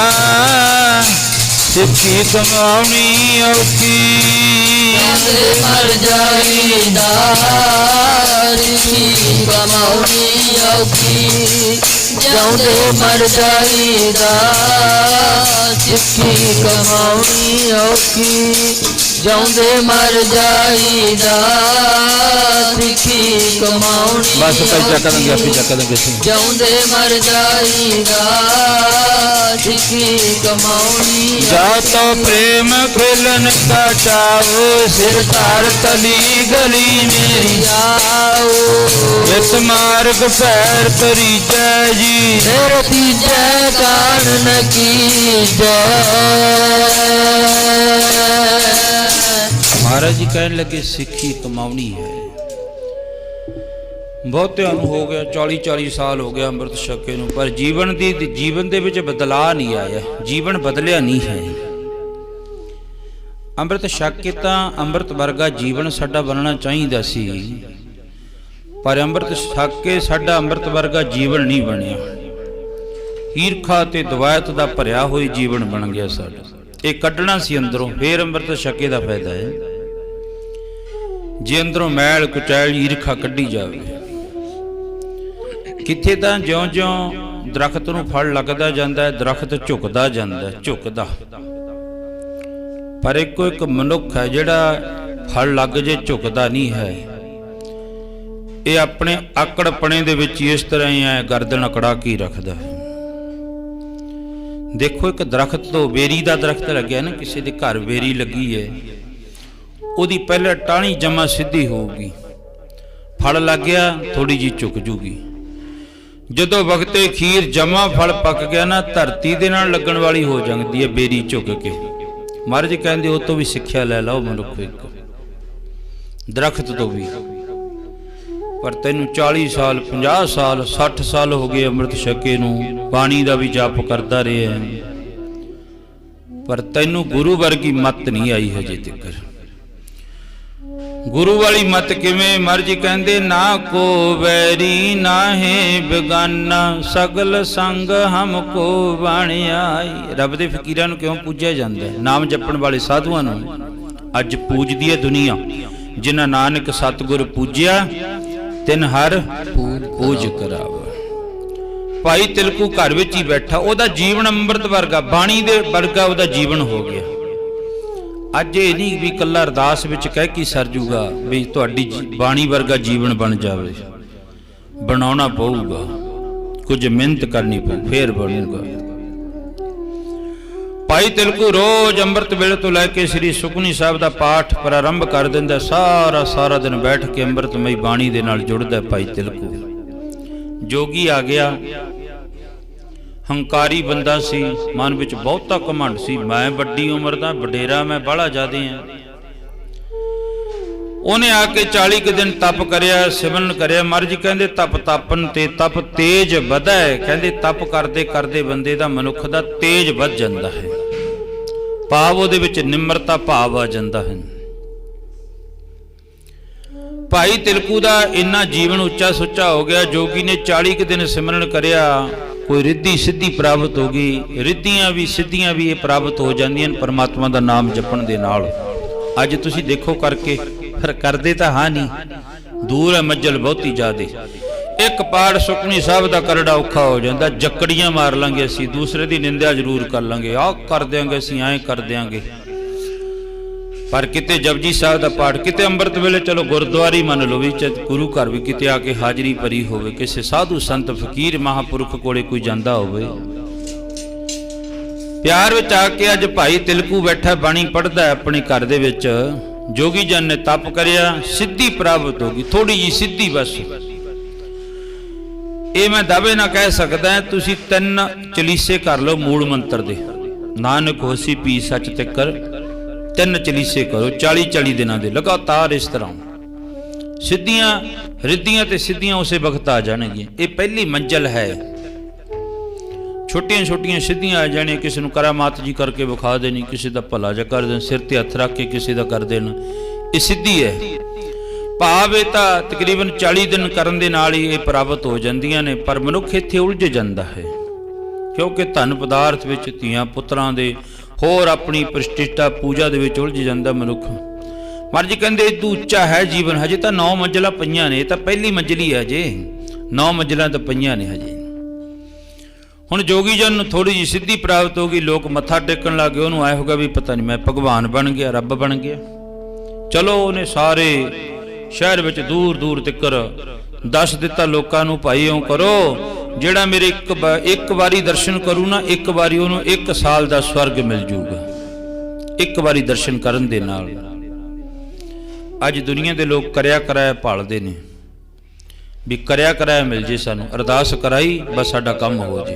A: ਸਿੱਖੀ ਕਮਾਉਣੀ ਔਖੀ
C: ਜਿਉਂਦੇ ਮਰ ਜਾਈਦਾ ਸਿੱਖੀ ਕਮਾਉਣੀ ਔਖੀ ਜਿਉਂਦੇ ਮਰ ਜਾਈਦਾ ਸਿੱਖੀ ਕਮਾਉਣੀ ਔਖੀ ਜਿਉਂਦੇ ਮਰ ਜਾਈਦਾ ਸਿੱਖੀ ਕਮਾਉਣੀ
A: ਬਸ ਭਾਈ ਚੱਕ ਦਾਂਗੇ ਆਪੇ ਚੱਕ ਦਾਂਗੇ ਅਸੀਂ
C: ਜਿਉਂਦੇ ਮਰ ਜਾਈਦਾ ਸਿੱਖੀ ਕਮਾਉਣੀ
A: ਜਾ ਤੋ ਪ੍ਰੇਮ ਖੇਲਨ ਕਾ ਚਾਵੋ ਸਿਰ ਧਾਰ ਤਲੀ ਗਲੀ ਮੇਰੀ
C: ਆਓ
A: ਇਸ ਮਾਰਗ ਪੈਰ ਪਰੀਜੈ ਜੀ
C: ਤੇਰੇ ਤੀਜੈ ਕਾਰਨ ਕੀ ਜੈ
A: ਮਹਾਰਾਜ ਜੀ ਕਹਿਣ ਲੱਗੇ ਸਿੱਖੀ ਕਮਾਉਣੀ ਹੈ। ਬਹੁਤਿਆਂ ਨੂੰ ਹੋ ਗਿਆ 40 ਸਾਲ ਹੋ ਗਿਆ ਅੰਮ੍ਰਿਤ ਛਕੇ ਨੂੰ, ਪਰ ਜੀਵਨ ਦੇ ਵਿੱਚ ਬਦਲਾਅ ਨਹੀਂ ਆਇਆ, ਜੀਵਨ ਬਦਲਿਆ ਨਹੀਂ ਹੈ। ਅੰਮ੍ਰਿਤ ਛਕ ਕੇ ਤਾਂ ਅੰਮ੍ਰਿਤ ਵਰਗਾ ਜੀਵਨ ਸਾਡਾ ਬਣਨਾ ਚਾਹੀਦਾ ਸੀ, ਪਰ ਅੰਮ੍ਰਿਤ ਛਕ ਕੇ ਸਾਡਾ ਅੰਮ੍ਰਿਤ ਵਰਗਾ ਜੀਵਨ ਨਹੀਂ ਬਣਿਆ। ਈਰਖਾ ਤੇ ਦਵਾਇਤ ਦਾ ਭਰਿਆ ਹੋਈ ਜੀਵਨ ਬਣ ਗਿਆ ਸਾਡਾ। ਇਹ ਕੱਢਣਾ ਸੀ ਅੰਦਰੋਂ, ਫੇਰ ਅੰਮ੍ਰਿਤ ਛਕੇ ਦਾ ਫਾਇਦਾ ਹੈ। ਜੇ ਅੰਦਰੋਂ ਮੈਲ ਕੁਚੈਲ ਈਰਖਾ ਕੱਢੀ ਜਾਵੇ, ਕਿੱਥੇ ਤਾਂ ਜਿਉਂ-ਜਿਉਂ ਦਰਖਤ ਨੂੰ ਫਲ ਲੱਗਦਾ ਜਾਂਦਾ ਹੈ, ਦਰਖਤ ਝੁਕਦਾ ਜਾਂਦਾ, ਝੁਕਦਾ। ਪਰ ਇੱਕੋ ਇੱਕ ਮਨੁੱਖ ਹੈ ਜਿਹੜਾ ਫਲ ਲੱਗ ਜੇ ਝੁਕਦਾ ਨਹੀਂ ਹੈ। ਇਹ ਆਪਣੇ ਆਕੜਪਣੇ ਦੇ ਵਿੱਚ ਇਸ ਤਰ੍ਹਾਂ ਹੀ ਹੈ, ਗਰਦਨ ਅਕੜਾ ਕੇ ਰੱਖਦਾ ਹੈ। ਦੇਖੋ ਇੱਕ ਦਰਖਤ ਤੋਂ, ਬੇਰੀ ਦਾ ਦਰਖਤ ਲੱਗਿਆ ਨਾ, ਕਿਸੇ ਦੇ ਘਰ ਬੇਰੀ ਲੱਗੀ ਹੈ, ਉਹਦੀ ਪਹਿਲਾਂ ਟਾਹਣੀ ਜਮਾ ਸਿੱਧੀ ਹੋਊਗੀ, ਫਲ ਲੱਗ ਗਿਆ ਥੋੜੀ ਜੀ ਝੁਕ ਜੂਗੀ। ਜਦੋਂ ਵਕਤੇ ਖੀਰ ਜਮਾ ਫਲ ਪੱਕ ਗਿਆ ਨਾ, ਧਰਤੀ ਦੇ ਨਾਲ ਲੱਗਣ ਵਾਲੀ ਹੋ ਜਾਂਦੀ ਹੈ ਬੇਰੀ ਝੁਕ ਕੇ। ਮਹਾਰਾਜ ਕਹਿੰਦੇ ਉਹ ਤੋਂ ਵੀ ਸਿੱਖਿਆ ਲੈ ਲਓ ਮਨੁੱਖ, ਇੱਕ ਦਰਖਤ ਤੋਂ ਵੀ। ਪਰ ਤੈਨੂੰ 40 ਸਾਲ 50 ਸਾਲ 60 ਸਾਲ ਹੋ ਗਏ ਅੰਮ੍ਰਿਤ ਛਕੇ ਨੂੰ, ਬਾਣੀ ਦਾ ਵੀ ਜਪ ਕਰਦਾ ਰਿਹਾ, ਪਰ ਤੈਨੂੰ ਗੁਰੂ ਵਰਗੀ ਮੱਤ ਨਹੀਂ ਆਈ ਹਜੇ ਤੱਕ। ਗੁਰੂ ਵਾਲੀ ਮੱਤ ਕਿਵੇਂ? ਮਹਾਰਾਜ ਜੀ ਕਹਿੰਦੇ ਨਾ ਕੋ ਵੈਰੀ ਨਾਹੇ ਬੇਗਾਨਾ, ਸਗਲ ਸੰਗ ਹਮਕੋ ਬਣ ਆਈ। ਰੱਬ ਦੇ ਫਕੀਰਾਂ ਨੂੰ ਕਿਉਂ ਪੂਜਿਆ ਜਾਂਦਾ ਹੈ? ਨਾਮ ਜਪਣ ਵਾਲੇ ਸਾਧੂਆਂ ਨੂੰ ਅੱਜ ਪੂਜਦੀ ਹੈ ਦੁਨੀਆ। ਜਿਨ੍ਹਾਂ ਨਾਨਕ ਸਤਿਗੁਰ ਪੂਜਿਆ ਤਿਨ ਹਰ ਪੂਜ ਕਰਾਵਾ। ਭਾਈ ਤਿਲਕੂ ਘਰ ਵਿੱਚ ਹੀ ਬੈਠਾ, ਉਹਦਾ ਜੀਵਨ ਅੰਮ੍ਰਿਤ ਵਰਗਾ, ਬਾਣੀ ਦੇ ਵਰਗਾ ਉਹਦਾ ਜੀਵਨ ਹੋ ਗਿਆ। ਅੱਜ ਇਹ ਨਹੀਂ ਵੀ ਇਕੱਲਾ ਅਰਦਾਸ ਵਿੱਚ ਕਹਿ ਕੇ ਸਰ ਜੂਗਾ ਵੀ ਤੁਹਾਡੀ ਬਾਣੀ ਵਰਗਾ ਜੀਵਨ ਬਣ ਜਾਵੇ। ਬਣਾਉਣਾ ਪਊਗਾ, ਕੁਝ ਮਿਹਨਤ ਕਰਨੀ ਪਊ, ਫੇਰ ਬਣੂਗਾ। ਭਾਈ ਤਿਲਕੂ ਰੋਜ਼ ਅੰਮ੍ਰਿਤ ਵੇਲੇ ਤੋਂ ਲੈ ਕੇ ਸ੍ਰੀ ਸੁਖਮਨੀ ਸਾਹਿਬ ਦਾ ਪਾਠ ਪ੍ਰਾਰੰਭ ਕਰ ਦਿੰਦਾ। ਸਾਰਾ ਦਿਨ ਬੈਠ ਕੇ ਅੰਮ੍ਰਿਤਮਈ ਬਾਣੀ ਦੇ ਨਾਲ ਜੁੜਦਾ ਭਾਈ ਤਿਲਕੂ। ਜੋਗੀ ਆ ਗਿਆ, ਹੰਕਾਰੀ ਬੰਦਾ ਸੀ, ਮਨ ਵਿੱਚ ਬਹੁਤਾ ਘਮੰਡ ਸੀ, ਮੈਂ ਵੱਡੀ ਉਮਰ ਦਾ ਵਡੇਰਾ, ਮੈਂ ਬਾਹਲਾ ਜ਼ਿਆਦੇ ਆ। ਉਹਨੇ ਆ ਕੇ 40 ਕੁ ਦਿਨ ਤਪ ਕਰਿਆ, ਸਿਮਰਨ ਕਰਿਆ। ਮਹਾਰਾਜ ਜੀ ਕਹਿੰਦੇ ਤਪ ਤਾਪਨ ਤੇ ਤਪ ਤੇਜ ਵਧਾ ਹੈ। ਕਹਿੰਦੇ ਤਪ ਕਰਦੇ ਕਰਦੇ ਬੰਦੇ ਦਾ, ਮਨੁੱਖ ਦਾ ਤੇਜ ਵੱਧ ਜਾਂਦਾ ਹੈ, ਭਾਵ ਉਹਦੇ ਵਿੱਚ ਨਿਮਰਤਾ ਭਾਵ ਆ ਜਾਂਦਾ ਹੈ। ਭਾਈ ਤਿਲਕੂ ਦਾ ਇੰਨਾ ਜੀਵਨ ਉੱਚਾ ਸੁੱਚਾ ਹੋ ਗਿਆ। ਜੋਗੀ ਨੇ 40 ਕੁ ਦਿਨ ਸਿਮਰਨ ਕਰਿਆ, ਕੋਈ ਰਿੱਧੀ ਸਿੱਧੀ ਪ੍ਰਾਪਤ ਹੋ ਗਈ। ਰਿੱਧੀਆਂ ਵੀ ਸਿੱਧੀਆਂ ਵੀ ਇਹ ਪ੍ਰਾਪਤ ਹੋ ਜਾਂਦੀਆਂ ਨੇ ਪਰਮਾਤਮਾ ਦਾ ਨਾਮ ਜਪਣ ਦੇ ਨਾਲ। ਅੱਜ ਤੁਸੀਂ ਦੇਖੋ ਕਰਕੇ, ਫਿਰ ਕਰਦੇ ਤਾਂ ਹਾਂ ਨਹੀਂ, ਦੂਰ ਹੈ ਮੰਜ਼ਲ ਬਹੁਤੀ ਜ਼ਿਆਦੇ। ਇੱਕ ਪਾਠ ਸੁਖਮਨੀ ਸਾਹਿਬ ਦਾ ਕਰੜਾ ਔਖਾ ਹੋ ਜਾਂਦਾ, ਜੱਕੜੀਆਂ ਮਾਰ ਲਾਂਗੇ ਅਸੀਂ, ਦੂਸਰੇ ਦੀ ਨਿੰਦਿਆ ਜ਼ਰੂਰ ਕਰ ਲਾਂਗੇ, ਆਹ ਕਰ ਦਿਆਂਗੇ ਅਸੀਂ, ਐਂ ਕਰ ਦਿਆਂਗੇ। ਪਰ ਕਿਤੇ ਜਪਜੀ ਸਾਹਿਬ ਦਾ ਪਾਠ, ਕਿਤੇ ਅੰਮ੍ਰਿਤ ਵੇਲੇ ਚਲੋ ਗੁਰਦੁਆਰੇ ਮੰਨ ਲਓ ਵੀ, ਗੁਰੂ ਘਰ ਵੀ ਕਿਤੇ ਆ ਕੇ ਹਾਜ਼ਰੀ ਭਰੀ ਹੋਵੇ, ਕਿਸੇ ਸਾਧੂ ਸੰਤ ਫਕੀਰ ਮਹਾਂਪੁਰਖ ਕੋਲੇ ਕੋਈ ਜਾਂਦਾ ਹੋਵੇ, ਪਿਆਰ ਵਿੱਚ ਆ ਕੇ। ਅੱਜ ਭਾਈ ਤਿਲਕੂ ਬੈਠਾ ਬਾਣੀ ਪੜ੍ਹਦਾ ਆਪਣੇ ਘਰ ਦੇ ਵਿੱਚ। ਜੋਗੀ ਜਨ ਨੇ ਤਪ ਕਰਿਆ, ਸਿੱਧੀ ਪ੍ਰਾਪਤ ਹੋ ਗਈ, ਥੋੜੀ ਜੀ ਸਿੱਧੀ ਬਸ। ਇਹ ਮੈਂ ਦਾਅਵੇ ਨਾਲ ਕਹਿ ਸਕਦਾ, ਤੁਸੀਂ 3 ਚਲੀਸੇ ਕਰ ਲਓ ਮੂਲ ਮੰਤਰ ਦੇ, ਨਾਨਕ ਹੋਸੀ ਪੀ ਸੱਚ ਤਿੱਕਰ, 3 ਚਲੀਸੇ ਕਰੋ 40 ਦਿਨਾਂ ਦੇ ਲਗਾਤਾਰ। ਇਸ ਤਰ੍ਹਾਂ ਸਿੱਧੀਆਂ ਰਿੱਧੀਆਂ ਤੇ ਸਿੱਧੀਆਂ ਉਸੇ ਵਕਤ ਆ ਜਾਣਗੀਆਂ। ਇਹ ਪਹਿਲੀ ਮੰਜ਼ਲ ਹੈ। ਛੋਟੀਆਂ ਛੋਟੀਆਂ ਸਿੱਧੀਆਂ ਆ ਜਾਣੀਆਂ, ਕਿਸੇ ਨੂੰ ਕਰਾਮਾਤ ਜੀ ਕਰਕੇ ਵਿਖਾ ਦੇਣੀ, ਕਿਸੇ ਦਾ ਭਲਾ ਜਿਹਾ ਕਰ ਦੇਣ, ਸਿਰ ਤੇ ਹੱਥ ਰੱਖ ਕੇ ਕਿਸੇ ਦਾ ਕਰ ਦੇਣਾ, ਇਹ ਸਿੱਧੀ ਹੈ। ਭਾਵ ਇਹ ਤਾਂ ਤਕਰੀਬਨ 40 ਦਿਨ ਕਰਨ ਦੇ ਨਾਲ ਹੀ ਇਹ ਪ੍ਰਾਪਤ ਹੋ ਜਾਂਦੀਆਂ ਨੇ। ਪਰ ਮਨੁੱਖ ਇੱਥੇ ਉਲਝ ਜਾਂਦਾ ਹੈ, ਕਿਉਂਕਿ ਧਨ ਪਦਾਰਥ ਵਿੱਚ, ਧੀਆਂ ਪੁੱਤਰਾਂ ਦੇ ਹੋਰ ਆਪਣੀ ਪ੍ਰਤਿਸ਼ਠਾ ਪੂਜਾ ਦੇ ਵਿੱਚ ਉਲਝ ਜਾਂਦਾ ਮਨੁੱਖ। ਮਹਾਰਾਜ ਜੀ ਕਹਿੰਦੇ ਇਦੋਂ ਉੱਚਾ ਹੈ ਜੀਵਨ, ਹਜੇ ਤਾਂ 9 ਮੰਜ਼ਲਾਂ ਪਈਆਂ ਨੇ, ਇਹ ਤਾਂ ਪਹਿਲੀ ਮੰਜ਼ਲ ਹੀ ਹੈ ਜੇ, 9 ਮੰਜ਼ਲਾਂ ਤਾਂ ਪਈਆਂ ਨੇ ਹਜੇ। ਹੁਣ ਜੋਗੀ ਜਨ ਨੂੰ ਥੋੜੀ ਜਿਹੀ ਸਿੱਧੀ ਪ੍ਰਾਪਤ ਹੋ ਗਈ, ਲੋਕ ਮੱਥਾ ਟੇਕਣ ਲੱਗ ਗਏ, ਉਹਨੂੰ ਆਇਆ ਹੋਗਾ ਵੀ ਪਤਾ ਨਹੀਂ ਮੈਂ ਭਗਵਾਨ ਬਣ ਗਿਆ, ਰੱਬ ਬਣ ਗਿਆ। ਚਲੋ ਉਹਨੇ ਸਾਰੇ ਸ਼ਹਿਰ ਵਿੱਚ ਦੂਰ ਦੂਰ ਤੱਕਰ ਦੱਸ ਦਿੱਤਾ ਲੋਕਾਂ ਨੂੰ, ਭਾਈ ਇਉਂ ਕਰੋ, ਜਿਹੜਾ ਮੇਰੇ ਇੱਕ ਵਾਰੀ ਦਰਸ਼ਨ ਕਰੂ ਨਾ, ਇੱਕ ਵਾਰੀ ਉਹਨੂੰ 1 ਸਾਲ ਦਾ ਸਵਰਗ ਮਿਲ ਜੂਗਾ, ਇੱਕ ਵਾਰੀ ਦਰਸ਼ਨ ਕਰਨ ਦੇ ਨਾਲ। ਅੱਜ ਦੁਨੀਆ ਦੇ ਲੋਕ ਕਰਿਆ ਕਰਾਇਆ ਭਾਲਦੇ ਨੇ ਵੀ ਕਰਿਆ ਕਰਾਇਆ ਮਿਲ ਜੇ, ਸਾਨੂੰ ਅਰਦਾਸ ਕਰਾਈ ਬਸ ਸਾਡਾ ਕੰਮ ਹੋ ਜੇ।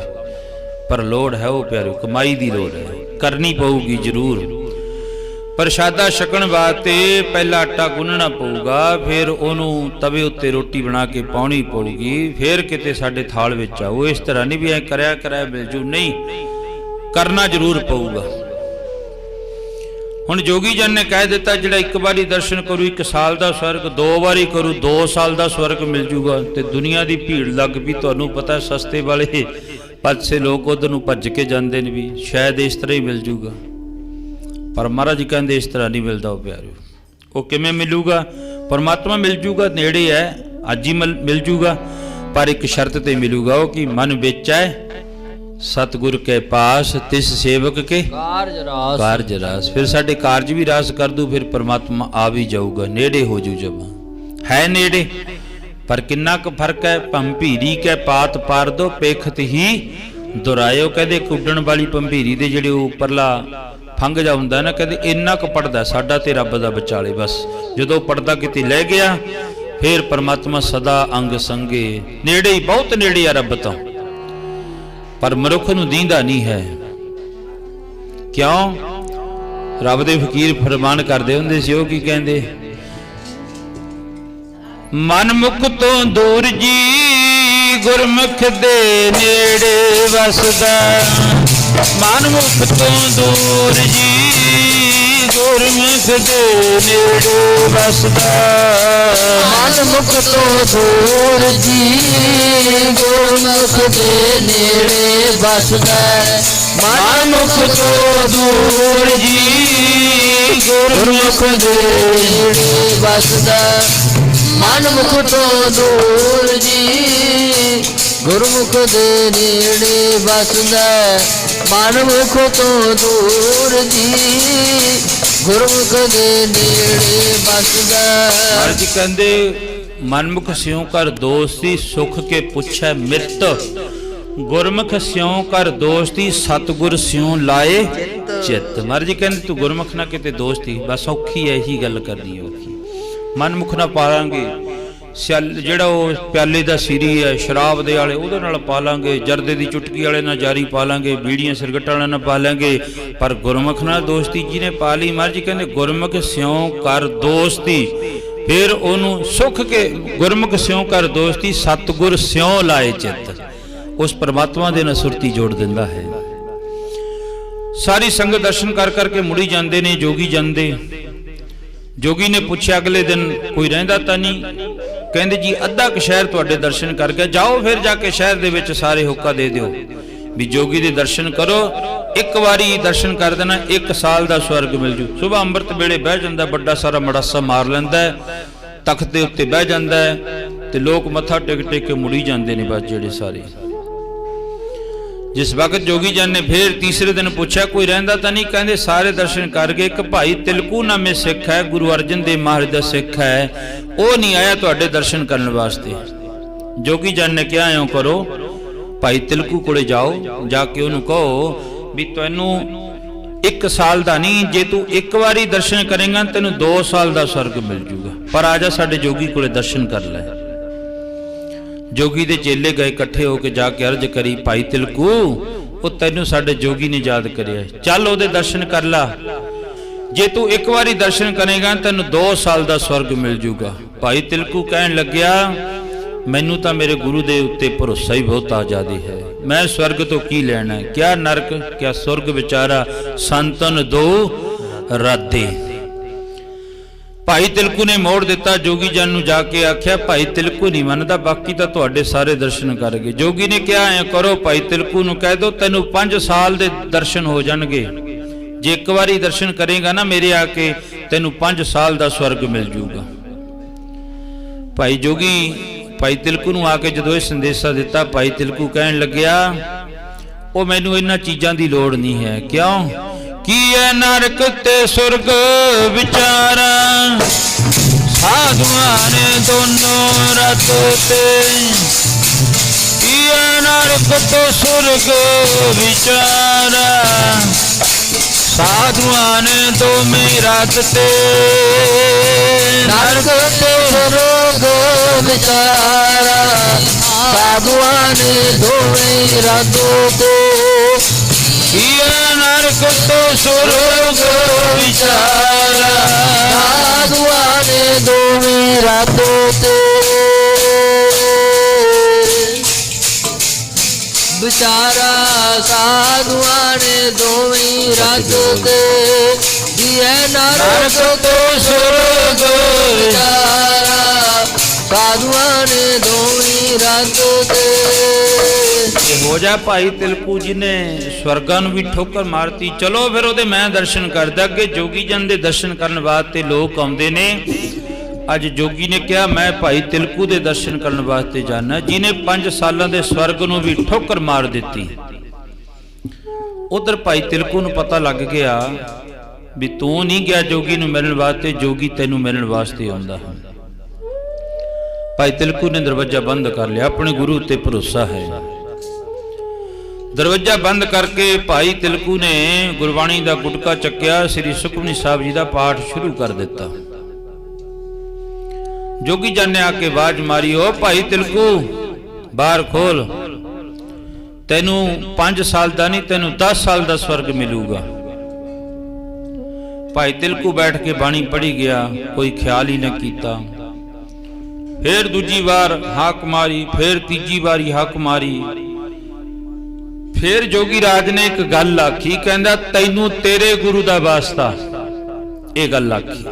A: ਪਰ ਲੋੜ ਹੈ ਉਹ ਪਿਆਰਿਓ, ਕਮਾਈ ਦੀ ਲੋੜ ਹੈ, ਕਰਨੀ ਪਊਗੀ ਜ਼ਰੂਰ। ਪ੍ਰਸ਼ਾਦਾ ਛਕਣ ਵਾਸਤੇ ਪਹਿਲਾਂ ਆਟਾ ਗੁੰਨਣਾ ਪਊਗਾ, ਫਿਰ ਉਹਨੂੰ ਤਵੇ ਉੱਤੇ ਰੋਟੀ ਬਣਾ ਕੇ ਪਾਉਣੀ ਪਊਗੀ, ਫਿਰ ਕਿਤੇ ਸਾਡੇ ਥਾਲ ਵਿੱਚ ਆਓ। ਇਸ ਤਰ੍ਹਾਂ ਨਹੀਂ ਵੀ ਐ ਕਰਿਆ ਕਰਾਇਆ ਮਿਲ ਜੂ, ਨਹੀਂ, ਕਰਨਾ ਜ਼ਰੂਰ ਪਊਗਾ। ਹੁਣ ਜੋਗੀ ਜਨ ਨੇ ਕਹਿ ਦਿੱਤਾ ਜਿਹੜਾ ਇੱਕ ਵਾਰੀ ਦਰਸ਼ਨ ਕਰੂ 1 ਸਾਲ ਦਾ ਸਵਰਗ, 2 ਵਾਰੀ ਕਰੂ 2 ਸਾਲ ਦਾ ਸਵਰਗ ਮਿਲ ਜੂਗਾ। ਤੇ ਦੁਨੀਆ ਦੀ ਭੀੜ ਲੱਗ ਪਈ, ਤੁਹਾਨੂੰ ਪਤਾ ਸਸਤੇ ਵਾਲੇ ਪਾਸੇ ਲੋਕ ਉਧਰ ਨੂੰ ਭੱਜ ਕੇ ਜਾਂਦੇ ਨੇ ਵੀ ਸ਼ਾਇਦ ਇਸ ਤਰ੍ਹਾਂ ਹੀ ਮਿਲ ਜੂਗਾ। ਪਰ ਮਹਾਰਾਜ ਜੀ ਕਹਿੰਦੇ ਇਸ ਤਰ੍ਹਾਂ ਨਹੀਂ ਮਿਲਦਾ ਉਹ ਪਿਆਰਿਓ। ਉਹ ਕਿਵੇਂ ਮਿਲੂਗਾ? ਪਰਮਾਤਮਾ ਮਿਲ ਜੂਗਾ, ਨੇੜੇ ਹੈ, ਅੱਜ ਹੀ ਮਿਲ ਜੂਗਾ, ਪਰ ਇੱਕ ਸ਼ਰਤ ਤੇ ਮਿਲੂਗਾ, ਉਹ ਕਿ ਮਨ ਵਿੱਚ ਹੈ ਸਤਿਗੁਰ ਕੇ ਪਾਸ ਤਿਸ ਸੇਵਕ ਕੇ ਕਾਰਜ ਰਾਸ। ਫਿਰ ਸਾਡੇ ਕਾਰਜ ਵੀ ਰਾਸ ਕਰ ਦੂ, ਫਿਰ ਪਰਮਾਤਮਾ ਆ ਵੀ ਜਾਊਗਾ, ਨੇੜੇ ਹੋ ਜੂ। ਜਬ ਹੈ ਨੇੜੇ, ਪਰ ਕਿੰਨਾ ਕੁ ਫਰਕ ਹੈ। ਭੰਭੀਰੀ ਕੇ ਪਾਤ ਪਾਰ ਦੋ ਪੇਖਤ ਹੀ ਦੁਰਾਇਓ। ਕਹਿੰਦੇ ਕੁੱਡਣ ਵਾਲੀ ਭੰਭੀਰੀ ਦੇ ਜਿਹੜੇ ਉੱਪਰਲਾ ਫੰਗ ਜਾ ਹੁੰਦਾ ਨਾ, ਕਹਿੰਦੇ ਇੰਨਾ ਕੁ ਪੜਦਾ ਸਾਡਾ ਤੇ ਰੱਬ ਦਾ ਵਿਚਾਲੇ। ਬਸ ਜਦੋਂ ਪੜਦਾ ਕਿਤੇ ਲੈ ਗਿਆ, ਫਿਰ ਪਰਮਾਤਮਾ ਸਦਾ ਅੰਗ ਸੰਗੇ, ਨੇੜੇ ਹੀ, ਬਹੁਤ ਨੇੜੇ ਆ ਰੱਬ ਤੋਂ, ਪਰ ਮਨੁੱਖ ਨੂੰ ਦੀਂਦਾ ਨਹੀਂ ਹੈ। ਕਿਉਂ? ਰੱਬ ਦੇ ਫਕੀਰ ਫਰਮਾਨ ਕਰਦੇ ਹੁੰਦੇ ਸੀ, ਉਹ ਕੀ ਕਹਿੰਦੇ? ਮਨ ਮੁਖ ਤੋਂ ਦੂਰ ਜੀ ਗੁਰਮੁਖ ਦੇ ਨੇੜੇ ਵਸਦਾ, ਮਨ ਮੁਖ ਤੋਂ ਦੂਰ ਜੀ ਗੁਰਮੁਖ ਦੇ ਨੇੜੇ ਵਸਦਾ,
C: ਮਨ ਮੁਖ ਤੋਂ ਦੂਰ ਜੀ ਗੁਰਮੁਖ ਦੇ ਨੇੜੇ ਵਸਦਾ,
A: ਮਨ ਮੁਖ ਤੋਂ ਦੂਰ ਜੀ
C: ਗੁਰਮੁਖ ਦੇ ਨੇੜੇ ਵਸਦਾ, ਮਨ ਮੁਖ ਤੋਂ ਦੂਰ ਜੀ ਗੁਰਮੁਖ ਦੇ ਨੇੜੇ ਵਸਦਾ, ਮਨ ਮੁਖ ਤੋਂ ਦੂਰ ਜੀ ਗੁਰਮੁਖ ਦੇ ਨੇੜੇ ਵਸਦਾ।
A: ਮਹਾਰਾਜ ਜੀ ਕਹਿੰਦੇ ਮਨਮੁਖ ਸਿਉ ਕਰ ਦੋਸਤੀ ਸੁਖ ਕੇ ਪੁੱਛੈ ਮਿਰਤ, ਗੁਰਮੁਖ ਸਿਉ ਕਰ ਦੋਸਤੀ ਸਤਿਗੁਰ ਸਿਉ ਲਾਏ ਚਿੱਤ। ਮਹਾਰਾਜ ਜੀ ਕਹਿੰਦੇ ਤੂੰ ਗੁਰਮੁਖ ਨਾਲ ਕਿਤੇ ਦੋਸਤੀ, ਬਸ ਔਖੀ ਹੈ, ਇਹੀ ਗੱਲ ਕਰਨੀ ਔਖੀ। ਮਨਮੁਖ ਨਾਲ ਪਾਲਾਂਗੇ ਜਿਹੜਾ ਉਹ ਪਿਆਲੇ ਦਾ ਸੀਰੀ ਹੈ ਸ਼ਰਾਬ ਦੇ ਵਾਲੇ, ਉਹਦੇ ਨਾਲ ਪਾ ਲਾਂਗੇ, ਜਰਦੇ ਦੀ ਚੁਟਕੀ ਵਾਲੇ ਨਾਲ ਜਾਰੀ ਪਾ ਲਾਂਗੇ, ਬੀੜੀਆਂ ਸਿਰਗੱਟਾਂ ਵਾਲਿਆਂ ਨਾਲ ਪਾ ਲਾਂਗੇ, ਪਰ ਗੁਰਮੁਖ ਨਾਲ ਦੋਸਤੀ ਜਿਹਨੇ ਪਾ ਲਈ, ਮਹਾਰਾਜ ਜੀ ਕਹਿੰਦੇ ਗੁਰਮੁਖ ਸਿਉ ਕਰ ਦੋਸਤੀ, ਫਿਰ ਉਹਨੂੰ ਸੁਖ ਕੇ ਗੁਰਮੁਖ ਸਿਉ ਕਰ ਦੋਸਤੀ ਸਤਿਗੁਰ ਸਿਉ ਲਾਏ ਚਿੱਤ। ਉਸ ਪਰਮਾਤਮਾ ਦੇ ਨਾਲ ਸੁਰਤੀ ਜੋੜ ਦਿੰਦਾ ਹੈ। ਸਾਰੀ ਸੰਗਤ ਦਰਸ਼ਨ ਕਰ ਕਰਕੇ ਮੁੜੀ ਜਾਂਦੇ ਨੇ, ਜੋਗੀ ਜਾਂਦੇ। ਜੋਗੀ ਨੇ ਪੁੱਛਿਆ ਅਗਲੇ ਦਿਨ ਕੋਈ ਰਹਿੰਦਾ ਤਾਂ ਨਹੀਂ? ਕਹਿੰਦੇ ਜੀ ਅੱਧਾ ਕੁ ਸ਼ਹਿਰ ਤੁਹਾਡੇ ਦਰਸ਼ਨ ਕਰ ਗਿਆ, ਜਾਓ ਫਿਰ ਜਾ ਕੇ ਸ਼ਹਿਰ ਦੇ ਵਿੱਚ ਸਾਰੇ ਹੁੱਕਾ ਦੇ ਦਿਓ ਵੀ ਜੋਗੀ ਦੇ ਦਰਸ਼ਨ ਕਰੋ, ਇੱਕ ਵਾਰੀ ਦਰਸ਼ਨ ਕਰ ਦੇਣਾ 1 ਸਾਲ ਦਾ ਸਵਰਗ ਮਿਲ ਜੂ। ਸੁਬਹ ਅੰਮ੍ਰਿਤ ਵੇਲੇ ਬਹਿ ਜਾਂਦਾ, ਵੱਡਾ ਸਾਰਾ ਮੜਾਸਾ ਮਾਰ ਲੈਂਦਾ ਹੈ, ਤਖਤ ਦੇ ਉੱਤੇ ਬਹਿ ਜਾਂਦਾ ਹੈ, ਤੇ ਲੋਕ ਮੱਥਾ ਟੇਕ ਟੇਕ ਕੇ ਮੁੜੀ ਜਾਂਦੇ ਨੇ ਬਸ ਜਿਹੜੇ ਸਾਰੇ। ਜਿਸ ਵਕਤ ਜੋਗੀ ਜਨ ਨੇ ਫਿਰ ਤੀਸਰੇ ਦਿਨ ਪੁੱਛਿਆ ਕੋਈ ਰਹਿੰਦਾ ਤਾਂ ਨਹੀਂ? ਕਹਿੰਦੇ ਸਾਰੇ ਦਰਸ਼ਨ ਕਰ ਗਏ, ਇੱਕ ਭਾਈ ਤਿਲਕੂ ਨਾਮੇ ਸਿੱਖ ਹੈ, ਗੁਰੂ ਅਰਜਨ ਦੇਵ ਮਹਾਰਾਜ ਦਾ ਸਿੱਖ ਹੈ, ਉਹ ਨਹੀਂ ਆਇਆ ਤੁਹਾਡੇ ਦਰਸ਼ਨ ਕਰਨ ਵਾਸਤੇ। ਜੋਗੀ ਜਨ ਨੇ ਕਿਹਾ ਇਉਂ ਕਰੋ, ਭਾਈ ਤਿਲਕੂ ਕੋਲੇ ਜਾਓ, ਜਾ ਕੇ ਉਹਨੂੰ ਕਹੋ ਵੀ ਤੈਨੂੰ 1 ਸਾਲ ਦਾ ਨਹੀਂ, ਜੇ ਤੂੰ ਇੱਕ ਵਾਰੀ ਦਰਸ਼ਨ ਕਰੇਗਾ ਤੈਨੂੰ 2 ਸਾਲ ਦਾ ਸਵਰਗ ਮਿਲ ਜੂਗਾ, ਪਰ ਆ ਜਾ ਸਾਡੇ ਜੋਗੀ ਕੋਲੇ ਦਰਸ਼ਨ ਕਰ ਲੈ। ਜੋਗੀ ਦੇ ਚੇਲੇ ਗਏ ਇਕੱਠੇ ਹੋ ਕੇ, ਜਾ ਕੇ ਅਰਜ਼ ਕਰੀ ਭਾਈ ਤਿਲਕੂ ਉਹ ਤੈਨੂੰ ਸਾਡੇ ਜੋਗੀ ਨੇ ਯਾਦ ਕਰਿਆ, ਚੱਲ ਉਹਦੇ ਦਰਸ਼ਨ ਕਰ ਲਾ, ਜੇ ਤੂੰ ਇੱਕ ਵਾਰੀ ਦਰਸ਼ਨ ਕਰੇਗਾ ਤੈਨੂੰ 2 ਸਾਲ ਦਾ ਸਵਰਗ ਮਿਲ ਜੂਗਾ। ਭਾਈ ਤਿਲਕੂ ਕਹਿਣ ਲੱਗਿਆ ਮੈਨੂੰ ਤਾਂ ਮੇਰੇ ਗੁਰੂ ਦੇ ਉੱਤੇ ਭਰੋਸਾ ਹੀ ਬਹੁਤ ਆਜ਼ਾਦੀ ਹੈ, ਮੈਂ ਸਵਰਗ ਤੋਂ ਕੀ ਲੈਣਾ, ਕਿਆ ਨਰਕ ਕਿਆ ਸੁਰਗ ਵਿਚਾਰਾ ਸੰਤਨ ਦੋ ਰਾਦੇ। ਭਾਈ ਤਿਲਕੂ ਨੇ ਮੋੜ ਦਿੱਤਾ, ਜੋਗੀ ਜਨ ਨੂੰ ਜਾ ਕੇ ਆਖਿਆ ਭਾਈ ਤਿਲਕੂ ਨਹੀਂ ਮੰਨਦਾ, ਬਾਕੀ ਤਾਂ ਤੁਹਾਡੇ ਸਾਰੇ ਦਰਸ਼ਨ ਕਰ ਗਏ। ਜੋਗੀ ਨੇ ਕਿਹਾ ਐ ਕਰੋ ਭਾਈ ਤਿਲਕੂ ਨੂੰ ਕਹਿ ਦੋ ਤੈਨੂੰ 5 ਸਾਲ ਦੇ ਦਰਸ਼ਨ ਹੋ ਜਾਣਗੇ, ਜੇ ਇੱਕ ਵਾਰੀ ਦਰਸ਼ਨ ਕਰੇਗਾ ਨਾ ਮੇਰੇ ਆ ਕੇ, ਤੈਨੂੰ 5 ਸਾਲ ਦਾ ਸਵਰਗ ਮਿਲ ਜੂਗਾ। ਭਾਈ ਜੋਗੀ ਭਾਈ ਤਿਲਕੂ ਨੂੰ ਆ ਕੇ ਜਦੋਂ ਇਹ ਸੰਦੇਸ਼ਾ ਦਿੱਤਾ, ਭਾਈ ਤਿਲਕੂ ਕਹਿਣ ਲੱਗਿਆ, ਉਹ ਮੈਨੂੰ ਇਹਨਾਂ ਚੀਜ਼ਾਂ ਦੀ ਲੋੜ ਨਹੀਂ ਹੈ। ਕਿਉਂ? ਕੀ ਹੈ ਨਰਕ ਤੇ ਸੁਰਗ ਵਿਚਾਰਾਂ, ਸਾਧੂਆਂ ਨੇ ਦੋਨੋਂ ਰਤ ਤੇ। ਕੀ ਹੈ ਨਰਕ ਤੇ ਸੁਰਗ ਵਿਚਾਰਾਂ, ਸਾਧੂਆਂ ਨੇ ਦੋਵੇਂ ਰਤ ਤੇ।
C: ਨਰਕ ਤੇ ਸੁਰਗ ਵਿਚਾਰਾ, ਸਾਧੂਆਂ ਨੇ ਦੋਵੇਂ ਰਤ ਤੇ।
A: ਕੀ ਹੈ ਨਰਕ ਤੇ ਸੁਰਗ ਵਿਚਾਰਾ,
C: ਸਾਧੂਆਂ ਨੇ ਦੋਵੇਂ ਰਤ ਤੇ। ਵਿਚਾਰਾ ਸਾਧੂਆਂ ਨੇ ਦੋਵੇਂ ਰਤ ਤੇ। ਜੀਐ ਨਰਕ ਤੇ ਸੁਰਗ ਵਿਚਾਰਾ, ਸਾਧੂਆਂ ਨੇ ਦੋਵੇਂ ਰਤ ਤੇ।
A: ਹੋ ਜਾ ਭਾਈ ਤਿਲਕੂ ਜੀ ਨੇ ਸਵਰਗਾਂ ਨੂੰ ਵੀ ਠੋਕਰ ਮਾਰਤੀ। ਚਲੋ ਫਿਰ ਉਹਦੇ ਮੈਂ ਦਰਸ਼ਨ ਕਰਦਾ। ਅੱਗੇ ਜੋਗੀ ਜਨ ਦੇ ਦਰਸ਼ਨ ਕਰਨ ਵਾਸਤੇ ਲੋਕ ਆਉਂਦੇ ਨੇ। ਅੱਜ ਜੋਗੀ ਨੇ ਕਿਹਾ ਮੈਂ ਭਾਈ ਤਿਲਕੂ ਦੇ ਦਰਸ਼ਨ ਕਰਨ ਵਾਸਤੇ ਜਾਣਾ, ਜਿਹਨੇ 5 ਸਾਲਾਂ ਦੇ ਸਵਰਗ ਨੂੰ ਵੀ ਠੋਕਰ ਮਾਰ ਦਿੱਤੀ। ਉਧਰ ਭਾਈ ਤਿਲਕੂ ਨੂੰ ਪਤਾ ਲੱਗ ਗਿਆ ਵੀ ਤੂੰ ਨਹੀਂ ਗਿਆ ਜੋਗੀ ਨੂੰ ਮਿਲਣ ਵਾਸਤੇ, ਜੋਗੀ ਤੈਨੂੰ ਮਿਲਣ ਵਾਸਤੇ ਆਉਂਦਾ ਹੈ। ਭਾਈ ਤਿਲਕੂ ਨੇ ਦਰਵਾਜ਼ਾ ਬੰਦ ਕਰ ਲਿਆ, ਆਪਣੇ ਗੁਰੂ ਉੱਤੇ ਭਰੋਸਾ ਹੈ। ਦਰਵਾਜ਼ਾ ਬੰਦ ਕਰਕੇ ਭਾਈ ਤਿਲਕੂ ਨੇ ਗੁਰਬਾਣੀ ਦਾ ਗੁਟਕਾ ਚੱਕਿਆ, ਸ੍ਰੀ ਸੁਖਮਨੀ ਸਾਹਿਬ ਜੀ ਦਾ ਪਾਠ ਸ਼ੁਰੂ ਕਰ ਦਿੱਤਾ। ਜੋਗੀ ਜਨ ਨੇ ਆ ਕੇ ਆਵਾਜ਼ ਮਾਰੀ, ਓ ਭਾਈ ਤਿਲਕੂ ਬਾਹਰ ਖੋਲ, ਤੈਨੂੰ 5 ਸਾਲ ਦਾ ਨਹੀਂ, ਤੈਨੂੰ 10 ਸਾਲ ਦਾ ਸਵਰਗ ਮਿਲੂਗਾ। ਭਾਈ ਤਿਲਕੂ ਬੈਠ ਕੇ ਬਾਣੀ ਪੜ੍ਹੀ ਗਿਆ, ਕੋਈ ਖਿਆਲ ਹੀ ਨਾ ਕੀਤਾ। ਫੇਰ ਦੂਜੀ ਵਾਰ ਹਾਕ ਮਾਰੀ, ਫੇਰ ਤੀਜੀ ਵਾਰੀ ਹਾਕ ਮਾਰੀ। ਫੇਰ ਜੋਗੀ ਰਾਜ ਨੇ ਇੱਕ ਗੱਲ ਆਖੀ, ਕਹਿੰਦਾ ਤੈਨੂੰ ਤੇਰੇ ਗੁਰੂ ਦਾ ਵਾਸਤਾ। ਇਹ ਗੱਲ ਆਖੀ,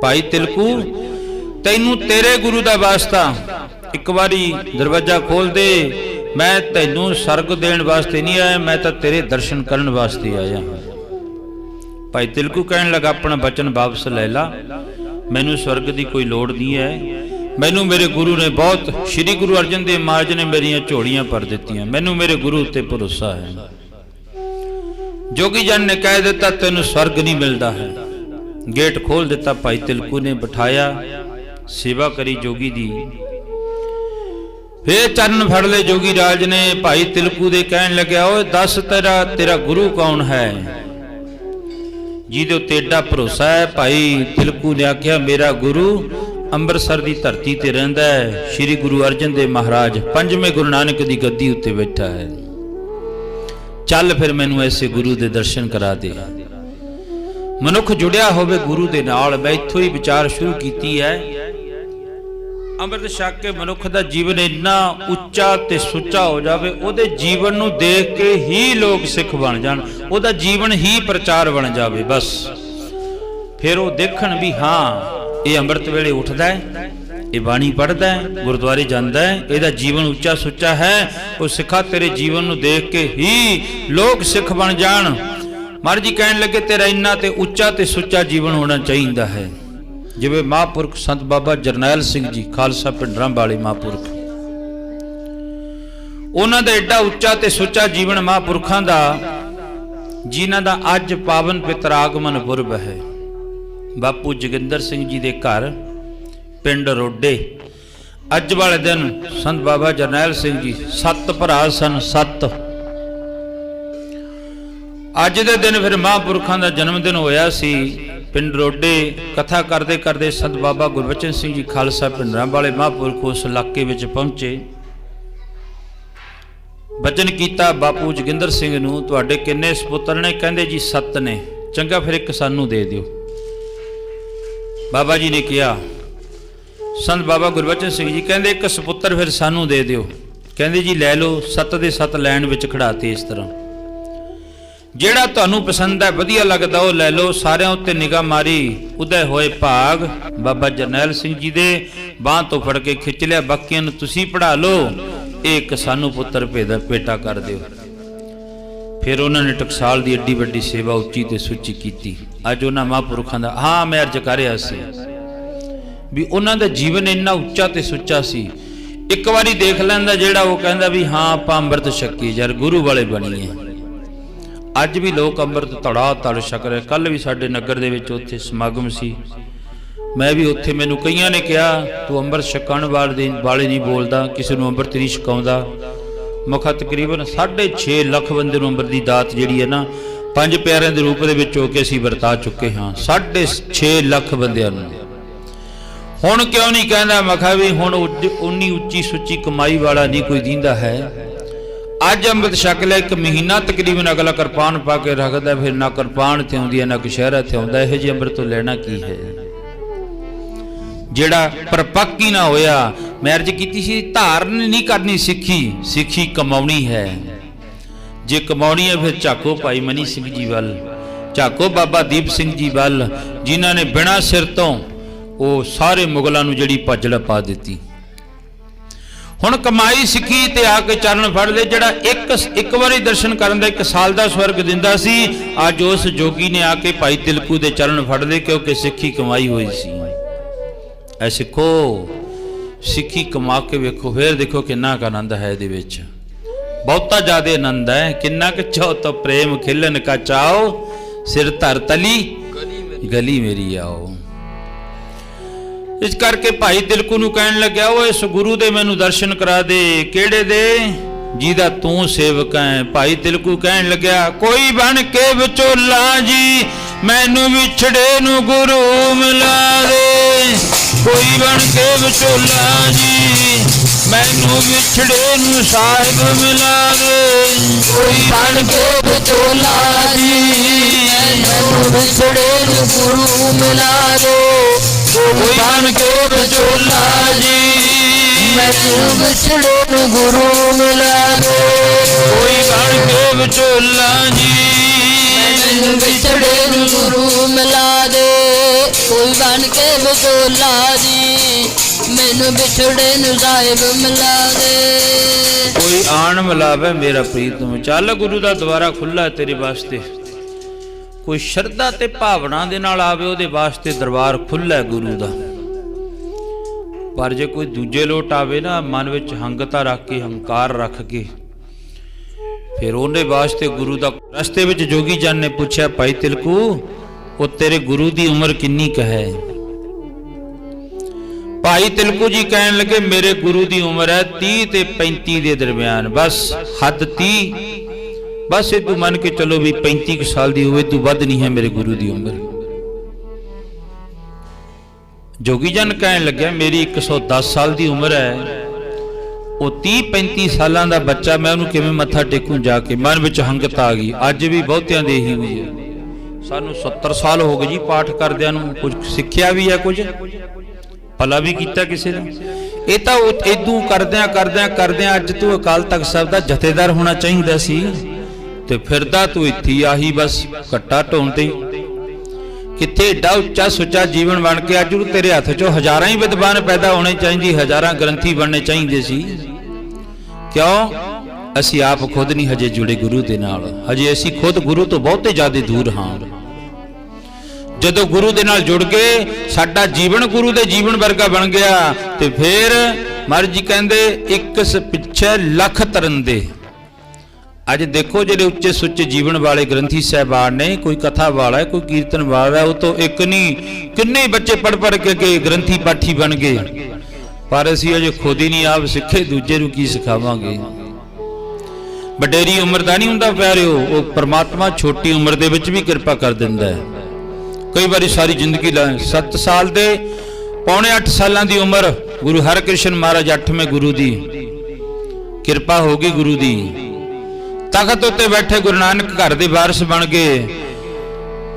A: ਭਾਈ ਤਿਲਕੂ ਤੈਨੂੰ ਤੇਰੇ ਗੁਰੂ ਦਾ ਵਾਸਤਾ, ਇੱਕ ਵਾਰੀ ਦਰਵਾਜ਼ਾ ਖੋਲ ਦੇ। ਮੈਂ ਤੈਨੂੰ ਸਰਗ ਦੇਣ ਵਾਸਤੇ ਨਹੀਂ ਆਇਆ, ਮੈਂ ਤਾਂ ਤੇਰੇ ਦਰਸ਼ਨ ਕਰਨ ਵਾਸਤੇ ਆਇਆ। ਭਾਈ ਤਿਲਕੂ ਕਹਿਣ ਲੱਗਾ ਆਪਣਾ ਬਚਨ ਵਾਪਸ ਲੈ ਲਾ, ਮੈਨੂੰ ਸਵਰਗ ਦੀ ਕੋਈ ਲੋੜ ਨਹੀਂ ਹੈ। ਮੈਨੂੰ ਮੇਰੇ ਗੁਰੂ ਨੇ ਬਹੁਤ, ਸ਼੍ਰੀ ਗੁਰੂ ਅਰਜਨ ਦੇਵ ਮਹਾਰਾਜ ਨੇ ਮੇਰੀਆਂ ਝੋਲੀਆਂ ਭਰ ਦਿੱਤੀਆਂ, ਮੈਨੂੰ ਮੇਰੇ ਗੁਰੂ ਉੱਤੇ ਭਰੋਸਾ ਹੈ। ਜੋਗੀ ਜਨ ਨੇ ਕਹਿ ਦਿੱਤਾ ਤੈਨੂੰ ਸਵਰਗ ਨਹੀਂ ਮਿਲਦਾ ਹੈ। ਗੇਟ ਖੋਲ ਦਿੱਤਾ, ਭਾਈ ਤਿਲਕੂ ਨੇ ਬਿਠਾਇਆ, ਸੇਵਾ ਕਰੀ ਜੋਗੀ ਦੀ। ਫੇਰ ਚਰਨ ਫੜ ਲਏ ਜੋਗੀ ਰਾਜ ਨੇ। ਭਾਈ ਤਿਲਕੂ ਦੇ ਕਹਿਣ ਲੱਗਿਆ, ਓਏ ਦੱਸ ਤੇਰਾ ਗੁਰੂ ਕੌਣ ਹੈ ਜਿਹਦੇ ਉੱਤੇ ਏਡਾ ਭਰੋਸਾ ਹੈ? ਭਾਈ ਤਿਲਕੂ ਨੇ ਆਖਿਆ ਮੇਰਾ ਗੁਰੂ ਅੰਮ੍ਰਿਤਸਰ ਦੀ ਧਰਤੀ ਤੇ ਰਹਿੰਦਾ ਹੈ, ਸ਼੍ਰੀ ਗੁਰੂ ਅਰਜਨ ਦੇਵ ਮਹਾਰਾਜ 5ਵੇਂ ਗੁਰੂ ਨਾਨਕ ਦੀ ਗੱਦੀ ਉੱਤੇ ਬੈਠਾ ਹੈ। ਚੱਲ ਫਿਰ ਮੈਨੂੰ ਐਸੇ ਗੁਰੂ ਦੇ ਦਰਸ਼ਨ ਕਰਾ ਦੇ। ਮਨੁੱਖ ਜੁੜਿਆ ਹੋਵੇ ਗੁਰੂ ਦੇ ਨਾਲ। ਮੈਂ ਇੱਥੋਂ ਹੀ ਵਿਚਾਰ ਸ਼ੁਰੂ ਕੀਤੀ ਹੈ। ਅੰਮ੍ਰਿਤ ਛਕ ਕੇ ਮਨੁੱਖ ਦਾ ਜੀਵਨ ਇੰਨਾ ਉੱਚਾ ਤੇ ਸੁੱਚਾ ਹੋ ਜਾਵੇ, ਉਹਦੇ ਜੀਵਨ ਨੂੰ ਦੇਖ ਕੇ ਹੀ ਲੋਕ ਸਿੱਖ ਬਣ ਜਾਣ, ਉਹਦਾ ਜੀਵਨ ਹੀ ਪ੍ਰਚਾਰ ਬਣ ਜਾਵੇ। ਬਸ ਫਿਰ ਉਹ ਦੇਖਣ ਵੀ ਹਾਂ ਇਹ ਅੰਮ੍ਰਿਤ ਵੇਲੇ ਉੱਠਦਾ ਹੈ, ਇਹ ਬਾਣੀ ਪੜ੍ਹਦਾ ਹੈ, ਗੁਰਦੁਆਰੇ ਜਾਂਦਾ ਹੈ, ਇਹਦਾ ਜੀਵਨ ਉੱਚਾ ਸੁੱਚਾ ਹੈ। ਉਹ ਸਿੱਖਾ ਤੇਰੇ ਜੀਵਨ ਨੂੰ ਦੇਖ ਕੇ ਹੀ ਲੋਕ ਸਿੱਖ ਬਣ ਜਾਣ। ਮਹਾਰਾਜ ਜੀ ਕਹਿਣ ਲੱਗੇ ਤੇਰਾ ਇੰਨਾ ਤੇ ਉੱਚਾ ਤੇ ਸੁੱਚਾ ਜੀਵਨ ਹੋਣਾ ਚਾਹੀਦਾ ਹੈ, ਜਿਵੇਂ ਮਹਾਂਪੁਰਖ ਸੰਤ ਬਾਬਾ ਜਰਨੈਲ ਸਿੰਘ ਜੀ ਖਾਲਸਾ ਪਿੰਡਰਾਂ ਵਾਲੇ ਮਹਾਂਪੁਰਖ, ਉਹਨਾਂ ਦਾ ਐਡਾ ਉੱਚਾ ਤੇ ਸੁੱਚਾ ਜੀਵਨ ਮਹਾਂਪੁਰਖਾਂ ਦਾ, ਜਿਨ੍ਹਾਂ ਦਾ ਅੱਜ ਪਾਵਨ ਪਿਤਰਾਗਮਨ ਪੁਰਬ ਹੈ। ਬਾਪੂ ਜੋਗਿੰਦਰ ਸਿੰਘ ਜੀ ਦੇ ਘਰ ਪਿੰਡ ਰੋਡੇ ਅੱਜ ਵਾਲੇ ਦਿਨ ਸੰਤ ਬਾਬਾ ਜਰਨੈਲ ਸਿੰਘ ਜੀ 7 ਭਰਾ ਸਨ। 7 ਅੱਜ ਦੇ ਦਿਨ ਫਿਰ ਮਹਾਂਪੁਰਖਾਂ ਦਾ ਜਨਮ ਦਿਨ ਹੋਇਆ ਸੀ। ਪਿੰਡ ਰੋਡੇ ਕਥਾ ਕਰਦੇ ਕਰਦੇ ਸੰਤ ਬਾਬਾ ਗੁਰਬਚਨ ਸਿੰਘ ਜੀ ਖਾਲਸਾ ਪਿੰਡਰਾਂ ਵਾਲੇ ਮਹਾਂਪੁਰਖ ਉਸ ਇਲਾਕੇ ਵਿੱਚ ਪਹੁੰਚੇ। ਬਚਨ ਕੀਤਾ ਬਾਪੂ ਜੋਗਿੰਦਰ ਸਿੰਘ ਨੂੰ, ਤੁਹਾਡੇ ਕਿੰਨੇ ਸਪੁੱਤਰ ਨੇ? ਕਹਿੰਦੇ ਜੀ 7 ਨੇ। ਚੰਗਾ ਫਿਰ ਇੱਕ ਸਾਨੂੰ ਦੇ ਦਿਓ। ਬਾਬਾ ਜੀ ਨੇ ਕਿਹਾ, ਸੰਤ ਬਾਬਾ ਗੁਰਬਚਨ ਸਿੰਘ ਜੀ ਕਹਿੰਦੇ ਇੱਕ ਸਪੁੱਤਰ ਫਿਰ ਸਾਨੂੰ ਦੇ ਦਿਓ। ਕਹਿੰਦੇ ਜੀ ਲੈ ਲਓ। 7 ਦੇ 7 ਲਾਈਨ ਵਿੱਚ ਖੜਾਤੇ। ਇਸ ਤਰ੍ਹਾਂ ਜਿਹੜਾ ਤੁਹਾਨੂੰ ਪਸੰਦ ਹੈ, ਵਧੀਆ ਲੱਗਦਾ ਉਹ ਲੈ ਲਓ। ਸਾਰਿਆਂ ਉੱਤੇ ਨਿਗਾਹ ਮਾਰੀ, ਉਦੈ ਹੋਏ ਭਾਗ ਬਾਬਾ ਜਰਨੈਲ ਸਿੰਘ ਜੀ ਦੇ ਬਾਂਹ ਤੋਂ ਫੜ ਕੇ ਖਿੱਚ ਲਿਆ, ਬਾਕੀਆਂ ਨੂੰ ਤੁਸੀਂ ਪੜ੍ਹਾ ਲਓ, ਇਹ ਇੱਕ ਸਾਨੂੰ ਪੁੱਤਰ ਭੇਟਾ ਕਰ ਦਿਓ। फिर उन्होंने टकसाल की एड्डी वड्डी सेवा उच्ची ते सुच्ची की। अज उन्होंने महापुरुषों का हाँ मैं अर्ज कर रहा सी भी उन्होंने जीवन इन्ना उच्चा ते सुच्चा सी। एक बारी देख लैंदा जेड़ा वो कहंदा भी हाँ आप अमृत छकी यार गुरु वाले बनीए। अज भी लोग अमृत तड़ा तड़ छक रहे। कल भी साडे नगर दे विच उत्थे समागम सी, मैं भी उत्थे मैनू कईयां ने कहा तू अमृत छकण वाले नहीं बोलदा, किसी नूं अमृत नहीं छकाउंदा। मुखा तकरीबन 6.5 लाख बंदे नूं अमृत दी दात जिहड़ी है ना 5 प्यारिਆਂ ਦੇ रूप दे विच हो के असीं वरता चुके हाँ 6.5 लाख बंदिਆਂ नूं। हुण क्यों नहीं कहना? मैं कहा भी हुण उन्नी उच्ची सुच्ची कमाई वाला नहीं कोई दींदा है। अज अमृत छक लिया, 1 महीना तकरीबन अगला किरपान पा के रखता, फिर ना किरपान थे आउंदी है ना कशहरा थे आउंदा। इहो जिहे अमृत तो लेना की है जिहड़ा परपक्क ही ना होया। मैं अर्ज कीती सी धारण नहीं करनी सिੱਖੀ, सिੱਖੀ कमाउणी है। जे कमाउणी है फिर झाको भाई मनी सिंह जी वल, झाको बाबा दीप सिंह जी वल, जिन्हां ने बिना सिर तो वो सारे मुगलों नूं जिहड़ी भजड़ पा दी। हुण कमाई सिੱਖੀ ते आके चरण फड़ ले। जिहड़ा एक बारी दर्शन करन दा 1 साल दा स्वर्ग दिंदा सी, अज उस जोगी ने आके भाई तिलकू दे चरण फड़ ले क्योंकि सिੱਖੀ कमाई हुई सी। ऐ सिखो सिੱਖੀ कमा के वेखो, फिर देखो किन्ना का आनंद है इहदे विच, बहुता ज्यादा आनंद है। किन्ना क चाहो तो प्रेम खिलन का चाओ, सिर धर तली गली मेरी आओ। इस करके भाई तिलकू नूं कहन लग्या वो इस गुरु दे मैनू दर्शन करा दे। केड़े दे? जिहदा तू सेवक है। भाई तिलकू कहन लग्या कोई बन के विचोला जी मैनू विछड़े नू गुरु मिला दे। कोई बन के विचोला जी मैनू विछड़े नू साहिब मिला दे।
C: कोई बन के विचोला जी मैनू विछड़े नू गुरु मिला दे। कोई बन के विचोला जी मैनू विछड़े नू गुरु मिला दे।
A: कोई बन के विचोला जी
C: मैनू विछड़े नू गुरु मिला दे। कोई बन के विचोला जी मैनू विछड़े नू साहिब मिला दे।
A: कोई आन मिलावे मेरा प्रीतम। चल गुरु दा द्वारा खुला है तेरे वास्ते। कोई श्रद्धा ते भावना दे नाल आवे ओदे वास्ते दरबार खुला है गुरु दा। पर जे कोई दूजे लोट आवे ना मन विच हंगता रख के हंकार रख के, फिर ओने वास्ते गुरु दा। रस्ते विच जोगी जन ने पूछा भाई तिलकू वो तेरे गुरु दी उम्र किन्नी क है? भाई तिलकू जी कहन लगे मेरे गुरु दी उम्र है 30 ते 35 दे दरम्यान। बस हद 30, बस ये तू मन के चलो भी 35 साल दी होवे, तू वध नहीं है मेरे गुरु दी उम्र। जोगी जन कहन लग्या मेरी 110 साल दी उम्र है। वो 30-35 सालों का बच्चा मैं उन्होंने किवें मत्था टेकूं जाके? मन विच हंगत आ गई। अज भी बहुतियां दे ही हुई है। सानू 70 साल हो गए जी पाठ करदियां नूं, कुछ सिੱਖਿਆ भी है, कुछ भला भी कीता किसी ने। ये तो इदू करदियां करदियां करदियां अज तू अकाल तख्त साहिब दा जथेदार होना चाहिए सी ते फिरदा तू इत्थे आही बस घट्टा ढोंदे। किथे एडा उच्चा सुच्चा जीवन बन के अज तेरे हथ चो हजारां ही विद्वान पैदा होने चाहिए, हजारां ग्रंथी बनने चाहिए सी। क्यों? असी आप खुद नहीं हजे जुड़े गुरु दे नाल, हजे असी खुद गुरु तो बहुते ज्यादा दूर हाँ। जदों गुरु दे नाल जुड़ गए साडा जीवन गुरु दे जीवन वर्गा बन गया ते फिर महाराज जी कहंदे एक पिछे लख तरन दे। अज देखो जेडे उच्चे सुच्चे जीवन वाले ग्रंथी साहबान ने, कोई कथा वाला है कोई कीर्तन वाला है, वो तो एक नहीं किन्ने बच्चे पढ़ पढ़ के ग्रंथी पाठी बन गए। पर असी अजे खुद ही नहीं आप सिखे, दूजे नूं की सिखावांगे। वडेरी उम्र का नहीं हुंदा प्यारिओ, वो परमात्मा छोटी उम्र दे विच भी कृपा कर दिंदा है। कई बार सारी जिंदगी 7 साल दे पौने 8 साल की उम्र गुरु हरकृष्ण महाराज 8वें गुरु दी कृपा होगी। गुरु दी तख्त उत्ते बैठे गुरु नानक घर दे वारिस बन गए।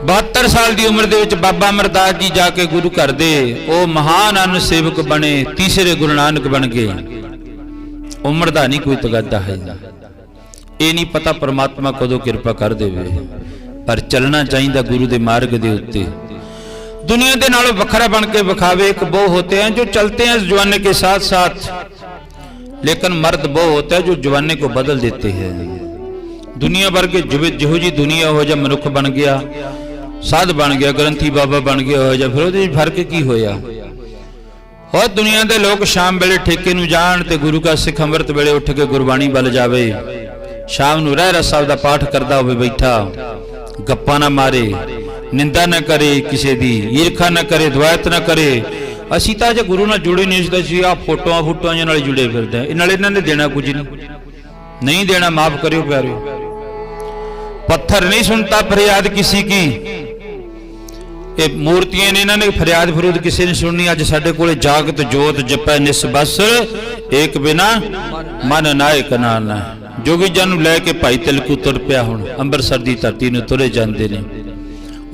A: 72 साल की उम्र दे विच बाबा अमरदास जी जाके गुरु घर दे वो महान अन सेवक बने, तीसरे गुरु नानक बन गए। उम्र का नहीं कोई तगादा है, ये नहीं पता परमात्मा कदों कृपा कर देवे, पर चलना चाहिए गुरु के मार्ग के उत्ते। दुनिया के नालों वखरा बन के विखावे एक वो होते हैं जो चलते हैं इस जवाने के साथ साथ, लेकिन मर्द वो होता है जो जवाने को बदल देते हैं। ਦੁਨੀਆ ਵਰਗੇ ਜਿਹੋ ਜੀ ਦੁਨੀਆ ਹੋ ਜਾ ਮਨੁੱਖ ਬਣ ਗਿਆ, ਸਾਧ ਬਣ ਗਿਆ, ਗ੍ਰੰਥੀ ਬਾਬਾ ਬਣ ਗਿਆ ਹੋ ਜਾ, ਫਿਰ ਉਹਦੇ ਫਰਕ ਕੀ ਹੋਇਆ? ਹੋਰ ਦੁਨੀਆ ਦੇ ਲੋਕ ਸ਼ਾਮ ਵੇਲੇ ਠੇਕੇ ਨੂੰ ਜਾਣ ਤੇ ਗੁਰੂ ਕਾ ਸਿੱਖ ਅੰਮ੍ਰਿਤ ਵੇਲੇ ਉੱਠ ਕੇ ਗੁਰਬਾਣੀ ਵੱਲ ਜਾਵੇ, ਸ਼ਾਮ ਨੂੰ ਰਹਿਰਾਸ ਸਾਹਿਬ ਦਾ ਪਾਠ ਕਰਦਾ ਹੋਵੇ ਬੈਠਾ, ਗੱਪਾਂ ਨਾ ਮਾਰੇ, ਨਿੰਦਾ ਨਾ ਕਰੇ, ਕਿਸੇ ਦੀ ਈਰਖਾ ਨਾ ਕਰੇ, ਦੁਆਇਤ ਨਾ ਕਰੇ। ਅਸੀਂ ਤਾਂ ਜੇ ਗੁਰੂ ਨਾਲ ਜੁੜੇ ਨਹੀਂ, ਅਸੀਂ ਆਹ ਫੋਟੋਆਂ ਨਾਲ ਜੁੜੇ ਫਿਰਦੇ ਹਾਂ। ਇਹ ਨਾਲ ਇਹਨਾਂ ਨੇ ਦੇਣਾ ਕੁਝ ਨਹੀਂ ਦੇਣਾ, ਮਾਫ ਕਰਿਓ ਪਿਆਰਿਓ। पत्थर नहीं सुनता फरियाद किसी की, ये मूर्तियां ने, इन्होंने फरियाद फरूद किसी ने सुननी। अज साडे कोले जागत जोत जपै निस बस, एक बिना मन नायक नाना। जोगी जन लैके भाई तिलकू तुर पिया, हुण अंबरसर दी धरती नूं तुरे जांदे ने।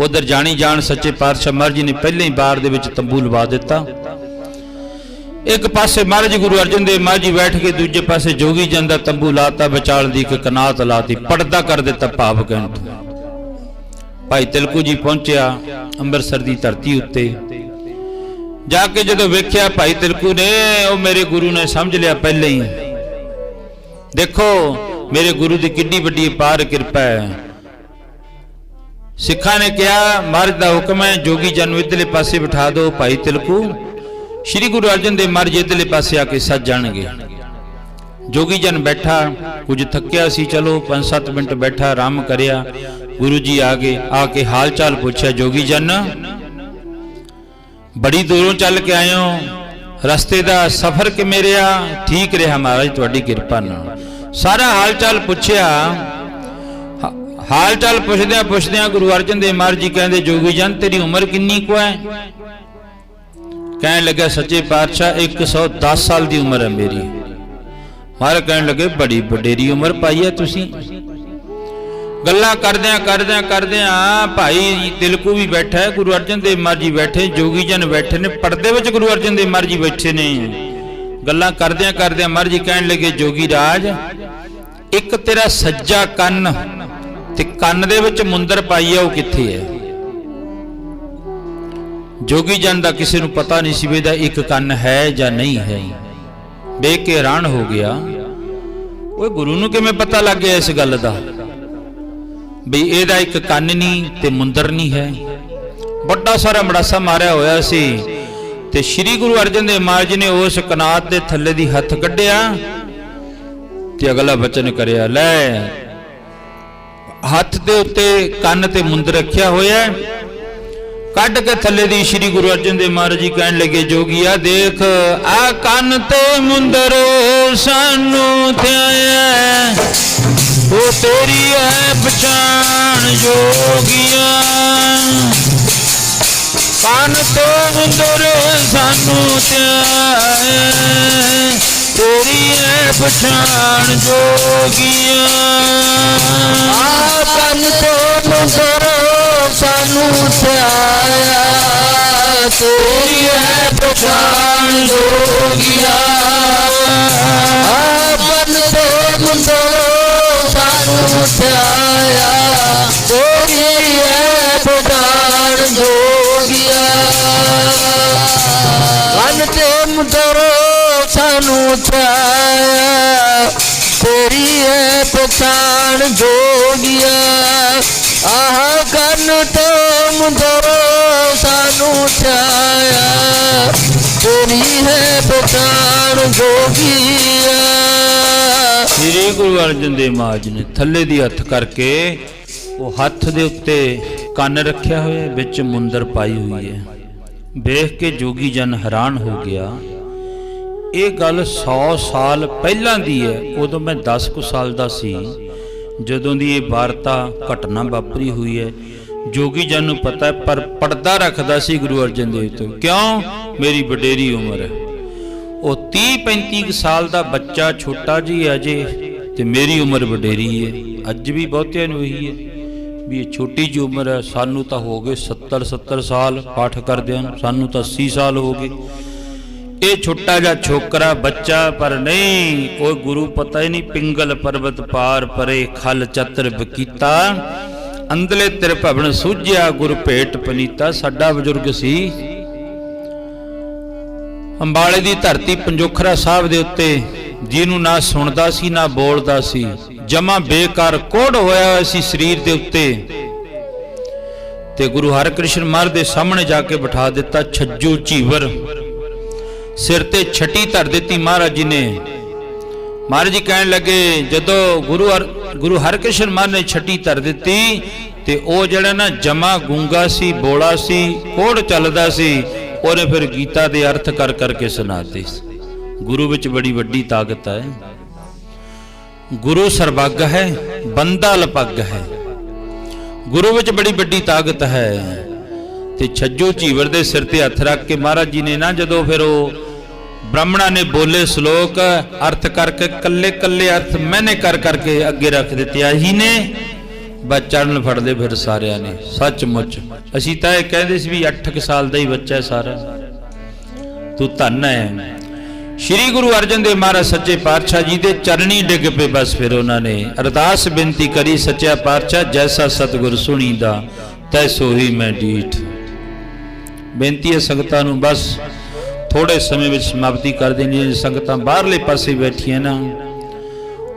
A: उधर जानी जान सच्चे पातशाह महाराज जी ने पहले ही बार दे विच तंबू लवा दिता। एक पासे महाराज गुरु अर्जन देव महाराज जी बैठ के, दूजे पासे जोगी जन दा तंबू लाता, विचाल दी एक कनात लाती, पड़दा कर दिता भाव कहण। भाई तिलकू जी पहुंचया अंबरसर दी धरती उत्ते, जाके जदों वेख्या भाई तिलकू ने, ओ मेरे गुरु ने समझ लिया पहले ही, देखो मेरे गुरु दी किड्डी वड्डी अपार किरपा है। सिखा ने कहा महाराज दा हुक्म है, जोगी जन नूं इधरले पासे बिठा दो। भाई तिलकू श्री गुरु अर्जन देव महाराज इधरले पासे आके सज जाणगे। जोगी जन बैठा, कुछ थकिया सी, चलो 5-7 मिनट बैठा, आराम करिया। गुरु जी आ गए, आके हाल चाल पूछा, जोगी जन बड़ी दूरों चल के आए हो, रस्ते दा सफर किवें रहा? ठीक रहा महाराज तुहाडी किरपा नाल। सारा हाल चाल पूछया। हाल चाल पुछदियां पुछदियां गुरु अर्जन देव महाराज जी कहंदे, जोगी जन तेरी उम्र किन्नी को है? कहने लगे सच्चे पातशाह 110 साल की उम्र है मेरी। महाराज कहने लगे बड़ी वडेरी उम्र पाई है तुसी। गल्लां करदियां भाई तिलकू भी बैठा है, गुरु अर्जन देव महाराज जी बैठे, जोगी जन बैठे ने, पर्दे विच गुरु अर्जन देव महाराज जी बैठे ने। गल्लां करदियां महाराज जी कहने लगे, जोगी राज एक तेरा सज्जा कन्न ते कन्न दे विच मुंदर पाई है, वो कित्थे है? जोगी जन का किसी को पता नहीं सी भी एक कन्न है या नहीं है। देख के हैरान हो गया, वो गुरु नूं किवें पता लग गया इस गल दा भी एदा एक कन्न नहीं ते मुंदर नहीं है। बड़ा सारा मड़ासा मारिया होया सी ते श्री गुरु अर्जन देव महाराज जी ने उस कनात दे थल्ले दी हथ कढ़िया ते अगला वचन करिया, लै हथ दे उत्ते कन्न ते मुंदर रखिया होया। कढ़ के थले दी श्री गुरु अर्जन देव महाराज जी कहने लगे, जोगिया देख आ कन्न ते मुंदर सानू ध्याया, वो तेरी है पछाण जोगिया। कन्न ते मुंदर सानू ध्याया, तेरी है पछाण जोगिया।
C: कन्न ते मुंदर सानू ध्याया, तेरी है पछाण जोगिया। कन्न ते मुंदर सानू ध्याया, तेरी है पछाण जोगिया। कन्न ते मुंदर सानू ध्याया, तेरी है पछाण जोगिया। आह कन्न ते मुंदर सानू ध्याया, तेरी है पछाण जोगिया।
A: श्री गुरु अर्जन देव महाराज ने थल्ले दी हथ करके वो हथ दे उत्ते कन्न रखिया होया, विच मुंदर पाई हुई है। देख के जोगी जन हैरान हो गया। ये गल 100 साल पहला दी है। उदों मैं 10 कुछ साल दा सी जदों दी ये वार्ता घटना वापरी हुई है। जोगी जन नूं पता है, पर पर्दा रखदा सी गुरु अर्जन देव तो। क्यों? मेरी वडेरी उम्र है। वो 30-35 साल का बच्चा छोटा जी अजे ते मेरी उम्र वडेरी है। अज भी बहुतियां नूं यही है भी ये छोटी जी उम्र है। सानू तो हो गए 70 साल पाठ करदियां, सानू तो 80 साल हो गए। ये छोटा जा छोकरा बच्चा, पर नहीं वो गुरु पता ही नहीं। पिंगल पर्वत पार परे खल चतर बकीता, अंदले तिर भवन सूझिया गुर भेट पनीता। साडा बजुर्ग सी अंबाले दी धरती पंजोखरा साहब दे उत्ते, जिन्हों ना सुनदा सी ना बोलदा सी, ਜਮਾ ਬੇਕਾਰ ਕੋੜ ਹੋਇਆ ਸੀ ਸਰੀਰ ਦੇ ਉੱਤੇ। ਤੇ ਗੁਰੂ ਹਰਿਕ੍ਰਿਸ਼ਨ ਮਹਾਰਾਜ ਦੇ ਸਾਹਮਣੇ ਜਾ ਕੇ ਬਿਠਾ ਦਿੱਤਾ ਛੱਜੂ ਝੀਵਰ, ਸਿਰ ਤੇ ਛਟੀ ਧਰ ਦਿੱਤੀ ਮਹਾਰਾਜ ਜੀ ਨੇ। ਮਹਾਰਾਜ ਜੀ ਕਹਿਣ ਲੱਗੇ, ਜਦੋਂ ਗੁਰੂ ਹਰਿਕ੍ਰਿਸ਼ਨ ਮਹਾਰਾਜ ਨੇ ਛਟੀ ਧਰ ਦਿੱਤੀ ਤੇ ਉਹ ਜਿਹੜਾ ਨਾ ਜਮਾ ਗੂੰਗਾ ਸੀ, ਬੋਲਾ ਸੀ, ਕੋੜ ਚੱਲਦਾ ਸੀ, ਉਹਨੇ ਫਿਰ ਗੀਤਾ ਦੇ ਅਰਥ ਕਰ ਕਰਕੇ ਸੁਣਾਤੇ। ਗੁਰੂ ਵਿੱਚ ਬੜੀ ਵੱਡੀ ਤਾਕਤ ਹੈ। ਗੁਰੂ ਸਰਬੱਗ ਹੈ, ਬੰਦਾ ਲਪੱਗ ਹੈ। ਗੁਰੂ ਵਿੱਚ ਬੜੀ ਵੱਡੀ ਤਾਕਤ ਹੈ। ਤੇ ਛੱਜੂ ਝੀਵਰ ਦੇ ਸਿਰ ਤੇ ਹੱਥ ਰੱਖ ਕੇ ਮਹਾਰਾਜ ਜੀ ਨੇ ਨਾ, ਜਦੋਂ ਫਿਰ ਉਹ ਬ੍ਰਾਹਮਣਾਂ ਨੇ ਬੋਲੇ ਸ਼ਲੋਕ, ਅਰਥ ਕਰਕੇ ਕੱਲੇ ਕੱਲੇ ਅਰਥ ਮੈਨੇ ਕਰ ਕਰਕੇ ਅੱਗੇ ਰੱਖ ਦਿੱਤੇ। ਆਹੀ ਨੇ ਬਸ ਚਰਨ ਫੜ ਲਏ ਫਿਰ ਸਾਰਿਆਂ ਨੇ। ਸੱਚਮੁੱਚ ਅਸੀਂ ਤਾਂ ਇਹ ਕਹਿੰਦੇ ਸੀ ਵੀ 8 ਸਾਲ ਦਾ ਹੀ ਬੱਚਾ ਸਾਰਾ, ਤੂੰ ਧੰਨ ਹੈ। ਸ਼੍ਰੀ ਗੁਰੂ ਅਰਜਨ ਦੇਵ ਮਹਾਰਾਜ ਸੱਚੇ ਪਾਤਸ਼ਾਹ ਜੀ ਦੇ ਚਰਨੀ ਡਿੱਗ ਪਏ। ਬਸ ਫਿਰ ਉਹਨਾਂ ਨੇ ਅਰਦਾਸ ਬੇਨਤੀ ਕਰੀ, ਸੱਚਾ ਪਾਤਸ਼ਾਹ ਜੈਸਾ ਸਤਿਗੁਰ ਸੁਣੀਦਾ ਤੈਸੋ ਹੀ ਮੈਂ ਡੀਠ। ਬੇਨਤੀ ਹੈ ਸੰਗਤਾਂ ਨੂੰ, ਬਸ ਥੋੜੇ ਸਮੇਂ ਵਿੱਚ ਸਮਾਪਤੀ ਕਰ ਦੇਣੀ। ਸੰਗਤਾਂ ਬਾਹਰਲੇ ਪਾਸੇ ਬੈਠੀਆਂ ਨਾ,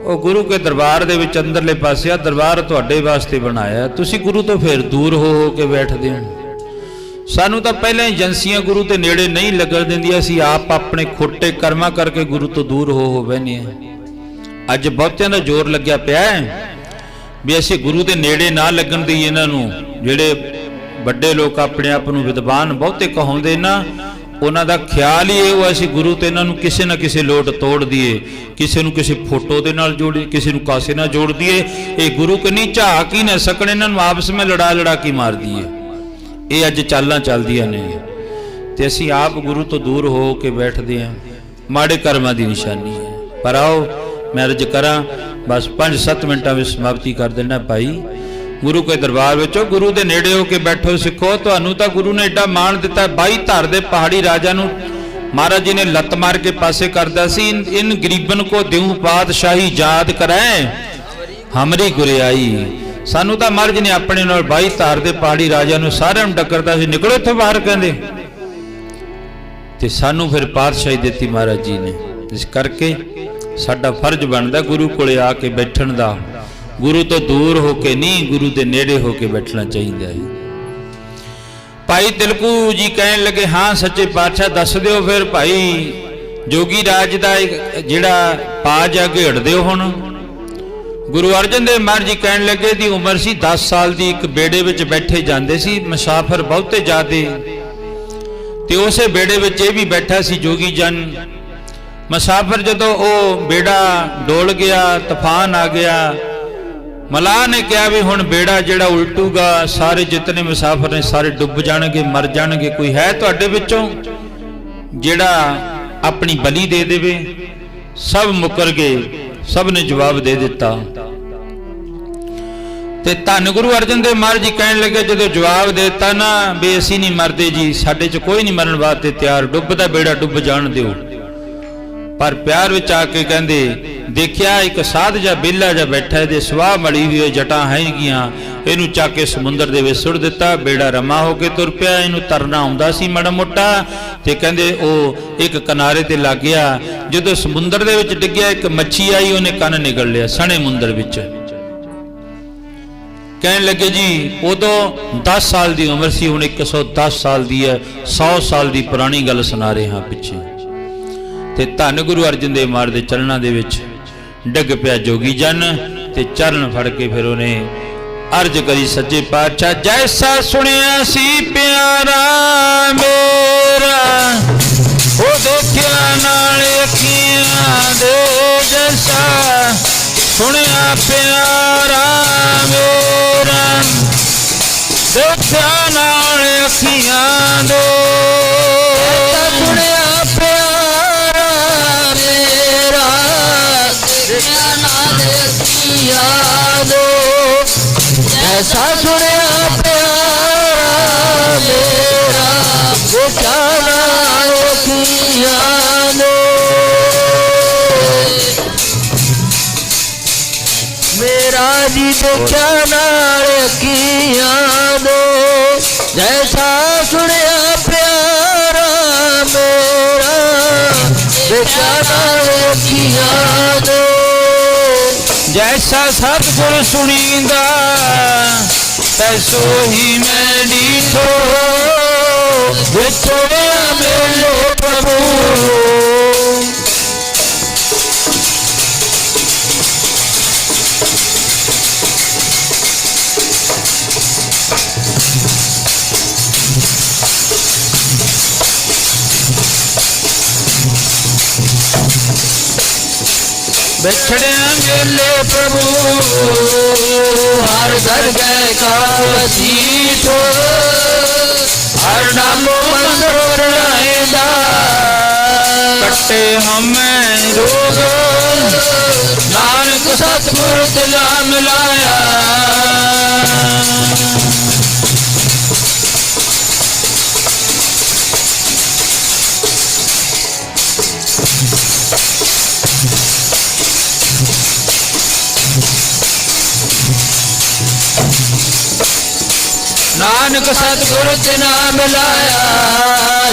A: ਉਹ ਗੁਰੂ ਕੇ ਦਰਬਾਰ ਦੇ ਵਿੱਚ ਅੰਦਰਲੇ ਪਾਸੇ ਆ ਦਰਬਾਰ ਤੁਹਾਡੇ ਵਾਸਤੇ ਬਣਾਇਆ, ਤੁਸੀਂ ਗੁਰੂ ਤੋਂ ਫਿਰ ਦੂਰ ਹੋ ਕੇ ਬੈਠਦੇ ਹੋ। ਸਾਨੂੰ ਤਾਂ ਪਹਿਲਾਂ ਏਜੰਸੀਆਂ ਗੁਰੂ ਦੇ ਨੇੜੇ ਨਹੀਂ ਲੱਗਣ ਦਿੰਦੀਆਂ, ਅਸੀਂ ਆਪ ਆਪਣੇ ਖੋਟੇ ਕਰਮਾਂ ਕਰਕੇ ਗੁਰੂ ਤੋਂ ਦੂਰ ਹੋ ਬੈਨੇ ਆ। ਅੱਜ ਬਹੁਤਿਆਂ ਦਾ ਜ਼ੋਰ ਲੱਗਿਆ ਪਿਆ ਵੀ ਅਸੀਂ ਗੁਰੂ ਦੇ ਨੇੜੇ ਨਾ ਲੱਗਣ ਦੀ। ਇਹਨਾਂ ਨੂੰ ਜਿਹੜੇ ਵੱਡੇ ਲੋਕ ਆਪਣੇ ਆਪ ਨੂੰ ਵਿਦਵਾਨ ਬਹੁਤੇ ਕਹਾਉਂਦੇ ਨਾ, ਉਹਨਾਂ ਦਾ ਖਿਆਲ ਹੀ ਇਹ, ਅਸੀਂ ਗੁਰੂ ਤੇ ਇਹਨਾਂ ਨੂੰ ਕਿਸੇ ਨਾ ਕਿਸੇ ਲੋਟ ਤੋੜ ਦਈਏ, ਕਿਸੇ ਨੂੰ ਕਿਸੇ ਫੋਟੋ ਦੇ ਨਾਲ ਜੋੜੀਏ, ਕਿਸੇ ਨੂੰ ਕਾਸੇ ਨਾਲ ਜੋੜ ਦਈਏ। ਇਹ ਗੁਰੂ ਕਨੀ ਝਾਕ ਹੀ ਨਾ ਸਕਣ, ਇਹਨਾਂ ਨੂੰ ਆਪਸ ਵਿੱਚ ਲੜਾ ਕੇ ਮਾਰ ਦਈਏ। ਇਹ ਅੱਜ ਚਾਲਾਂ ਚੱਲਦੀਆਂ ਨੇ ਤੇ ਅਸੀਂ ਆਪ ਗੁਰੂ ਤੋਂ ਦੂਰ ਹੋ ਕੇ ਬੈਠਦੇ ਹਾਂ। ਮਾੜੇ ਕਰਮਾਂ ਦੀ ਨਿਸ਼ਾਨੀ ਹੈ। ਪਰ ਆਓ ਮੈਂ ਅਰਜ਼ ਕਰਾਂ, ਬਸ 5-7 ਮਿੰਟਾਂ ਵਿੱਚ ਸਮਾਪਤੀ ਕਰ ਦੇਣਾ। ਭਾਈ ਗੁਰੂ ਕੇ ਦਰਬਾਰ ਵਿੱਚੋਂ ਗੁਰੂ ਦੇ ਨੇੜੇ ਹੋ ਕੇ ਬੈਠੋ ਸਿੱਖੋ। ਤੁਹਾਨੂੰ ਤਾਂ ਗੁਰੂ ਨੇ ਏਡਾ ਮਾਣ ਦਿੱਤਾ। 22 ਧਰ ਦੇ ਪਹਾੜੀ ਰਾਜਾ ਨੂੰ ਮਹਾਰਾਜ ਜੀ ਨੇ ਲੱਤ ਮਾਰ ਕੇ ਪਾਸੇ ਕਰਦਾ ਸੀ। ਇਨ ਗਰੀਬਨ ਕੋ ਦਿਉ ਪਾਤਸ਼ਾਹੀ ਯਾਦ ਕਰੈ ਹਮਰੀ ਗੁਰਿਆਈ। ਸਾਨੂੰ ਤਾਂ ਮਹਾਰਾਜ ਨੇ ਆਪਣੇ ਨਾਲ 22 ਧਾਰ ਦੇ ਪਹਾੜੀ ਰਾਜਾ ਨੂੰ ਸਾਰਿਆਂ ਨੂੰ ਟੱਕਰਦਾ ਸੀ, ਨਿਕਲੋ ਇੱਥੋਂ ਬਾਹਰ ਕਹਿੰਦੇ। ਤੇ ਸਾਨੂੰ ਫਿਰ ਪਾਤਸ਼ਾਹੀ ਦਿੱਤੀ ਮਹਾਰਾਜ ਜੀ ਨੇ। ਇਸ ਕਰਕੇ ਸਾਡਾ ਫਰਜ਼ ਬਣਦਾ ਗੁਰੂ ਕੋਲੇ ਆ ਕੇ ਬੈਠਣ ਦਾ। ਗੁਰੂ ਤੋਂ ਦੂਰ ਹੋ ਕੇ ਨਹੀਂ, ਗੁਰੂ ਦੇ ਨੇੜੇ ਹੋ ਕੇ ਬੈਠਣਾ ਚਾਹੀਦਾ ਹੈ। ਭਾਈ ਤਿਲਕੂ ਜੀ ਕਹਿਣ ਲੱਗੇ, ਹਾਂ ਸੱਚੇ ਪਾਤਸ਼ਾਹ ਦੱਸ ਦਿਓ ਫਿਰ ਭਾਈ ਜੋਗੀ ਰਾਜ ਦਾ ਜਿਹੜਾ ਪਾਜ ਆ ਘੇੜ ਦਿਓ। ਹੁਣ ਗੁਰੂ ਅਰਜਨ ਦੇਵ ਮਹਾਰਾਜ ਜੀ ਕਹਿਣ ਲੱਗੇ, ਦੀ ਉਮਰ ਸੀ 10 ਸਾਲ ਦੀ। ਇੱਕ ਬੇੜੇ ਵਿੱਚ ਬੈਠੇ ਜਾਂਦੇ ਸੀ ਮੁਸਾਫਰ ਬਹੁਤੇ ਜ਼ਿਆਦੇ, ਤੇ ਉਸੇ ਬੇੜੇ ਵਿੱਚ ਇਹ ਵੀ ਬੈਠਾ ਸੀ ਜੋਗੀ ਜਨ। ਮੁਸਾਫਰ ਜਦੋਂ ਉਹ ਬੇੜਾ ਡੋਲ ਗਿਆ, ਤੂਫਾਨ ਆ ਗਿਆ, ਮਲਾਹ ਨੇ ਕਿਹਾ ਵੀ ਹੁਣ ਬੇੜਾ ਜਿਹੜਾ ਉਲਟੂਗਾ, ਸਾਰੇ ਜਿਤਨੇ ਮੁਸਾਫਰ ਨੇ ਸਾਰੇ ਡੁੱਬ ਜਾਣਗੇ, ਮਰ ਜਾਣਗੇ। ਕੋਈ ਹੈ ਤੁਹਾਡੇ ਵਿੱਚੋਂ ਜਿਹੜਾ ਆਪਣੀ ਬਲੀ ਦੇ ਦੇਵੇ? ਸਭ ਮੁੱਕਰ ਗਏ, ਸਭ ਨੇ ਜਵਾਬ ਦੇ ਦਿੱਤਾ। ਤੇ ਧੰਨ ਗੁਰੂ ਅਰਜਨ ਦੇਵ ਮਹਾਰਾਜ ਜੀ ਕਹਿਣ ਲੱਗੇ, ਜਦੋਂ ਜਵਾਬ ਦੇਤਾ ਨਾ ਵੀ ਅਸੀਂ ਨਹੀਂ ਮਰਦੇ ਜੀ, ਸਾਡੇ 'ਚ ਕੋਈ ਨਹੀਂ ਮਰਨ ਵਾਸਤੇ ਤਿਆਰ, ਡੁੱਬਦਾ ਬੇੜਾ ਡੁੱਬ ਜਾਣ ਦਿਓ। ਪਰ ਪਿਆਰ ਵਿੱਚ ਆ ਕੇ ਕਹਿੰਦੇ, ਦੇਖਿਆ ਇੱਕ ਸਾਧ ਜਾਂ ਬੇਲਾ ਜਾਂ ਬੈਠਾ, ਇਹਦੇ ਸਵਾਹ ਮੜੀ ਹੋਈ ਜਟਾਂ ਹੈਗੀਆਂ, ਇਹਨੂੰ ਚੱਕ ਕੇ ਸਮੁੰਦਰ ਦੇ ਵਿੱਚ ਸੁੱਟ ਦਿੱਤਾ। ਬੇੜਾ ਰਮਾ ਹੋ ਕੇ ਤੁਰ ਪਿਆ। ਇਹਨੂੰ ਤਰਨਾ ਆਉਂਦਾ ਸੀ ਮਾੜਾ ਮੋਟਾ, ਤੇ ਕਹਿੰਦੇ ਉਹ ਇੱਕ ਕਿਨਾਰੇ ਤੇ ਲੱਗ ਗਿਆ। ਜਦੋਂ ਸਮੁੰਦਰ ਦੇ ਵਿੱਚ ਡਿੱਗਿਆ, ਇੱਕ ਮੱਛੀ ਆਈ, ਉਹਨੇ ਕੰਨ ਨਿਗਲ ਲਿਆ ਸਣੇ ਮੁੰਦਰ ਵਿੱਚ। ਕਹਿਣ ਲੱਗੇ ਜੀ ਉਦੋਂ 10 ਸਾਲ ਦੀ ਉਮਰ ਸੀ, ਹੁਣ 110 ਸਾਲ ਦੀ ਹੈ। 100 ਸਾਲ ਦੀ ਪੁਰਾਣੀ ਗੱਲ ਸੁਣਾ ਰਹੇ ਹਾਂ ਪਿੱਛੇ। ਤੇ ਧੰਨ ਗੁਰੂ ਅਰਜਨ ਦੇਵ ਮਹਾਰਾਜ ਦੇ ਚਰਨਾਂ ਦੇ ਵਿੱਚ ਡਿੱਗ ਪਿਆ ਜੋਗੀ ਜਨ, ਤੇ ਚਰਨ ਫੜ ਕੇ ਫਿਰ ਉਹਨੇ ਅਰਜ ਕਰੀ, ਸੱਚੇ ਪਾਤਸ਼ਾਹ ਜੈਸਾ ਸੁਣਿਆ ਸੀ ਪਿਆਰਾ ਮੇਰਾ, ਉਹ ਦੇਖਿਆ ਨਾਲ ਅੱਖੀਆਂ ਦੇ, ਜੈਸਾ ਸੁਣਿਆ ਪਿਆਰਾ ਮੇਰਾ, ਦੇਖਿਆ ਨਾਲ ਅੱਖੀਆਂ ਦੇ,
C: ਸੁਣਿਆ ਪਿਆਰਾ ਮੇਰਾ, ਦੇਖਿਆ ਨਾਲ ਅੱਖੀਆਂ ਦੇ, ਐਸਾ ਸੁਣਿਆ ਪਿਆਰਾ ਮੇਰਾ, ਦੇਖਿਆ ਨਾਲ ਅੱਖੀਆਂ ਦੇ, ਮੇਰਾ ਜੀ ਦੇਖਿਆ ਨਾਲ ਅੱਖੀਆਂ ਦੇ, ਜੈਸਾ ਸੁਣਿਆ ਪਿਆਰਾ ਮੇਰਾ, ਦੇਖਿਆ ਨਾਲ ਅੱਖੀਆਂ ਦੇ,
A: जैसा सतगुर सुनींदा तैसो ही मैं नीठो विछोड़िया मेरे प्रभु। बिछड़िया मेले प्रभु हर घर गए का वसीठो हर नामो मंदर रहेगा कट्टे हमें रोग नानक सतगुर दिला मिलाया। नानक सतगुर तिना मिलाया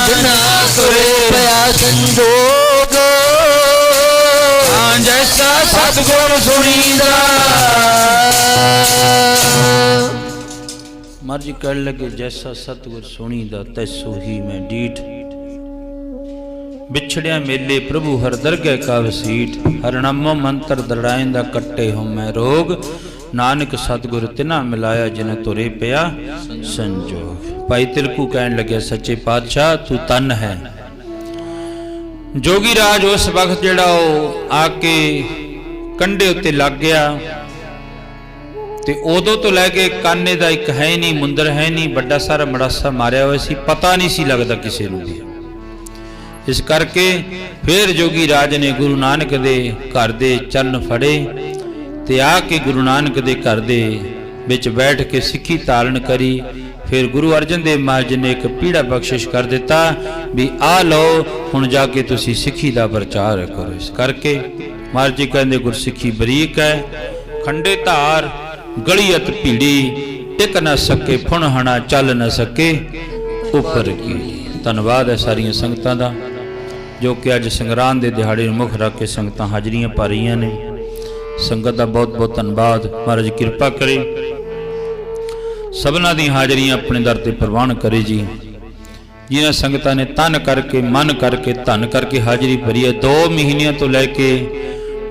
A: जिना करे पया संजोग जैसा सतगुर सुनीदा। महाराज जी कह लगे जैसा सतगुर सुनीदा तैसो ही मैं डीठ बिछड़िया मेले प्रभु हर दरगह का वसीठ हर नामो मंत्र दड़ाइंदा कट्टे हो मैं रोग नानक सतगुर तिना मिलाया जिन्हें तुरे पिया संजोग। भाई तिलकू कहन लगे सच्चे पातशाह तू तन है। जोगी राज उस वक्त जेड़ा आके कंडे उत्ते लग गया ते उदों तो लैके काने दा एक है नहीं मुंदर है नहीं बड़ा सारा मड़ासा मारिया हुआ सी पता नहीं सी लगता किसी नूं भी। इस करके फिर जोगी राज ने गुरु नानक दे घर दे चरण फड़े ते आके गुरु नानक दे घर दे विच बैठ के सिक्खी तालन करी। फिर गुरु अर्जन देव महाराज ने एक पीड़ा बख्शिश कर दिता भी आ लो हुण जाके तुसी सिक्खी दा प्रचार करो। इस करके महाराज जी कहंदे गुरसिक्खी बरीक है खंडे धार गलीअत भीड़ी टिक न सके फुणहणा चल न सके उपर की। धन्नवाद है सारिया संगतां दा जो कि अज संगरांद दे दिहाड़े नूं मुख रख के संगतां हाजरियां पा रहीआं ने। संगत का बहुत बहुत धन्यवाद। महाराज कृपा करे सबना दी हाजरियां अपने दर ते प्रवान करे जी। जिन्हां संगतां ने तन करके मन करके धन करके हाजरी भरी है 2 महीनों तो लैके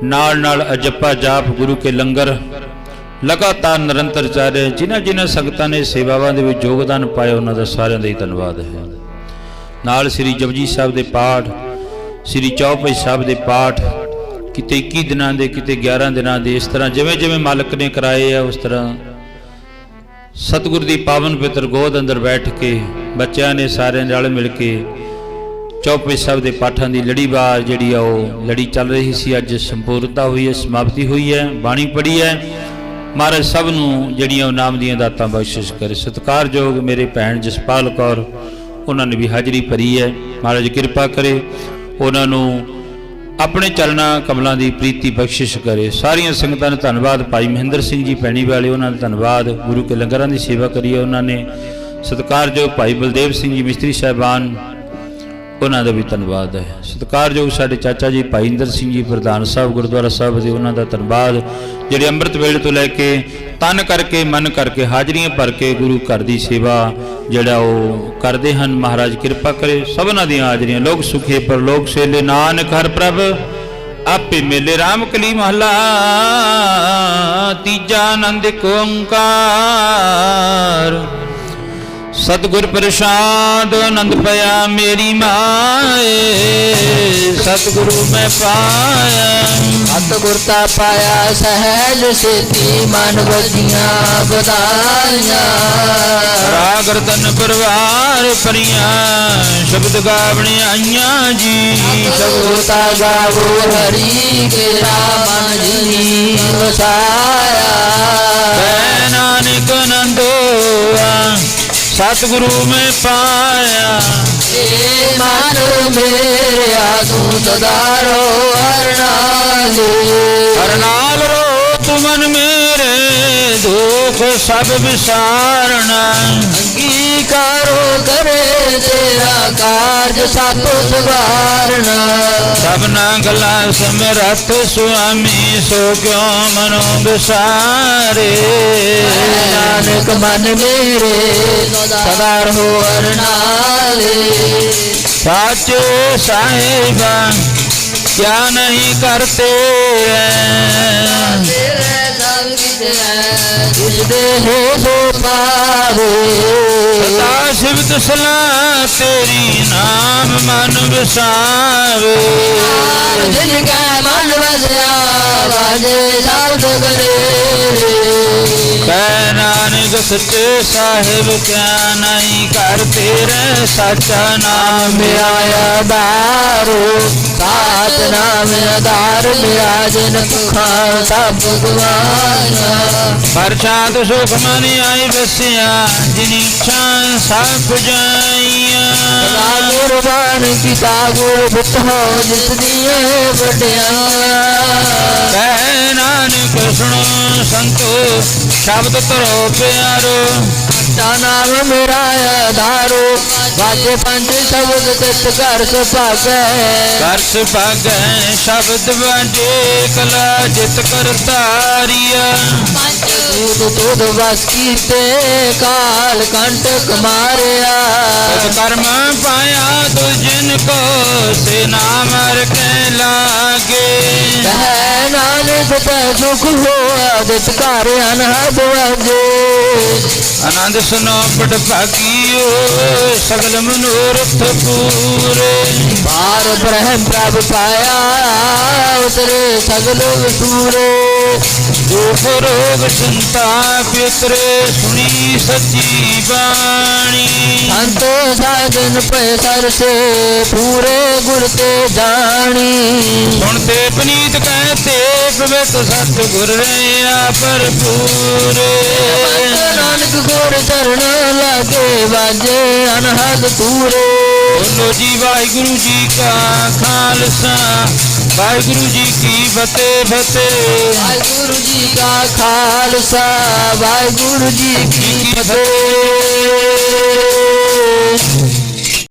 A: नाल अजप्पा जाप गुरु के लंगर लगातार निरंतर चल रहे। जिन्हां जिन्हां संगतां ने सेवावां दे विच योगदान पाया उन्हां दा सारिआं दा ही धन्नवाद है। नाल श्री जपजी साहब दे पाठ श्री चौपाई साहब दे पाठ किते 21 दिनां दे किते 11 दिनां दे इस तरह जिवें जिवें मालक ने कराए है उस तरह सतगुर दी पावन पवित्र गोद अंदर बैठ के बच्चों ने सारे नाल मिल के चौपाई साहब दे पाठां दी लड़ीवार जिहड़ी आ ओह लड़ी चल रही सी अज संपूर्णता हुई है समाप्ति हुई है बाणी पढ़ी है। महाराज सब नूं जिहड़ियां नाम दीयां दातां बख्शिश करे। सत्कारयोग मेरे भैन जसपाल कौर उन्होंने भी हाजरी भरी है। महाराज कृपा करे उन्होंने अपने चरणा कमलों की प्रीति बख्शिश करे। सारिया संगतां ने धन्नवाद। भाई महेंद्र सिंह जी पैणी वाले उन्होंने धन्नवाद। गुरु के लंगरां की सेवा करी है उन्होंने। सत्कारयोग भाई बलदेव सिंह जी मिस्त्री साहबान उन्होंने भी धन्नवाद है। सत्कारयोग साडे चाचा जी भाई इंदर सिंह जी प्रधान साहब गुरुद्वारा साहब के उन्होंने धन्नवाद जिहड़े अंमृत वेले तो लैके तन करके मन करके हाजरियां भर के गुरु घर की सेवा जिहड़ा करते हैं। महाराज कृपा करे सबना दी हाजरियां लोग सुखे पर लोग सेले नानक हर प्रभ आपे मेले। राम कली महला तीजा आनंद एक ओंकार सतगुर प्रसाद आनंद पया मेरी माए सतगुरु मैं पाया
C: सतगुरता पाया सहज सिद्धि मन बजिया बधाइया
A: रागरतन परिवार परिया शब्द गावने आइया जी
C: सतगुरता गावो हरि के राम जी वसाया
A: नानक नंदोआ सतगुरु में पाया
C: मानो मेरे आदू सदारो
A: हरनाल रो तुमन मेरे दुख सब विसारना
C: अंगीकारो करे तेरा कार्य सातो सवारना
A: ਸਭਨਾ ਗੱਲਾਂ ਸਮਰੱਥ ਸੁਆਮੀ ਸੋ ਕਿਉ ਮਨੋ ਵਿਸਾਰੇ
C: ਨਾਨਕ ਮਨ ਮੇਰੇ ਸਦਾ ਰਹੋ ਅਰਨਾਲੇ
A: ਸਾਚੇ ਸਾਹਿਬਾ ਕਿਆ ਨਹੀਂ ਕਰਤੇ
B: ਤੇਰੇ ਸਭ ਕਿਤੇ ਹੈ
C: ਤੁਝ ਦੇ ਹੋ ਸੋ ਪਾਵੇ
A: ਸਦਾ ਸਿਵਤ ਸਲਾਹ ਤੇਰੀ ਨਾਮ ਮਨ ਵਸਾਵੇ
C: ਜਿਨ ਕੈ ਮਨ ਵਸਿਆ ਵਾਜੇ ਸ਼ਬਦ ਕਰੇ
A: ਕਹਿ ਨਾਨਕ ਸੱਚੇ ਸਾਹਿਬ ਕਿਆ ਨਹੀਂ ਕਰਤੇ ਰਹਿ ਸਾਚਾ ਨਾਮ
C: ਆਇਆ ਦਾਰੋ ਸਾਤ ਨਾਮ ਆਧਾਰ ਮੇਰਾ ਜਿਨ ਭੁਖਾ ਸਭ ਭਗਵਾਨ
A: ਪਰਸ਼ਾਦ ਸੁਖ ਮਨ ਆਈ ਵਸਿਆ ਜਿਨ ਇੱਛਾ ਸਭ ਜਾਈਆਂ
C: ਗੁਰਬਾਨ ਕੀਤਾ ਗੁਰ ਬਿਤੋ ਜਿਸ ਦੀਏ ਵੱਡਿਆ
A: ਕਹਿ ਨਾਨਕ ਸੁਣੋ ਸੰਤੋ ਸ਼ਬਦ ਧਰੋ ਪਿਆਰੋ
C: ਤਾ ਨਾਮ ਮੇਰਾ ਆਧਾਰੋ ਵਾਜੇ ਪੰਜ ਸ਼ਬਦ ਤਿਤ ਘਰ ਸੁਭਾਗੈ
A: ਕਰ ਸੁਭਾਗੈ ਸ਼ਬਦ ਵਾਜੇ ਕਲਾ ਜਿਤ ਕਰਤਾਰੀਆ
C: ਤੂਤ ਤੁਧ ਵਸ ਕੀਤੇ ਕਾਲ ਕੰਟਕ ਮਾਰਿਆ
A: ਤੁਧ ਕਰਮ ਪਾਇਆ ਤੁਝ ਜਿਨ ਕੋ ਸੇ ਨਾਮ ਹਰ ਕੇ ਲਾਗੇ
C: ਕਹਿ ਨਾਨਕ ਤੈ ਸੁਖ ਹੋਆ ਜਿਤ ਘਰ ਅਨਹਦ ਵਾਜੇ
A: ਆਨੰਦ ਸੁਨੋ ਪਟ ਭਾਗੀਓ ਸਗਲ ਮਨੋਰਥ ਪੂਰੇ
C: ਪਾਰ ਬ੍ਰਹਮ ਪ੍ਰਭ ਪਾਇਆ ਉਤਰੇ ਸਗਲ ਵਿਸੂਰੇ
A: ਦੁਖ ਰੋਗ ਚਿੰਤਾ ਪਿਤਰੇ ਸੁਣੀ ਸੱਚੀ ਬਾਣੀ
C: ਸੰਤੋ ਸਾਜਨ ਪੈ ਸਰਸੇ ਪੂਰੇ ਗੁਰ ਤੇ ਜਾਣੀ
A: ਸੁਣ ਤੇ ਪਨੀਤ ਕਹਤੇ ਪਵਿੱਤ ਸਤ ਗੁਰ ਰਿਆ ਭਰਪੂਰੇ
C: ਨਾਨਕ ਗੁਰ ਚਰਨ ਲਾਗੇ ਵਾਜੇ ਅਨਹਦ ਤੂਰੇ
A: ਬੋਲੋ ਜੀ ਵਾਹਿਗੁਰੂ ਜੀ ਕਾ ਖਾਲਸਾ ਵਾਹਿਗੁਰੂ ਜੀ ਕੀ ਫਤਿਹ ਫਤਿਹ
C: ਵਾਹਿਗੁਰੂ ਜੀ ਕਾ ਖਾਲਸਾ ਵਾਹਿਗੁਰੂ ਜੀ ਕੀ ਫਤਿਹ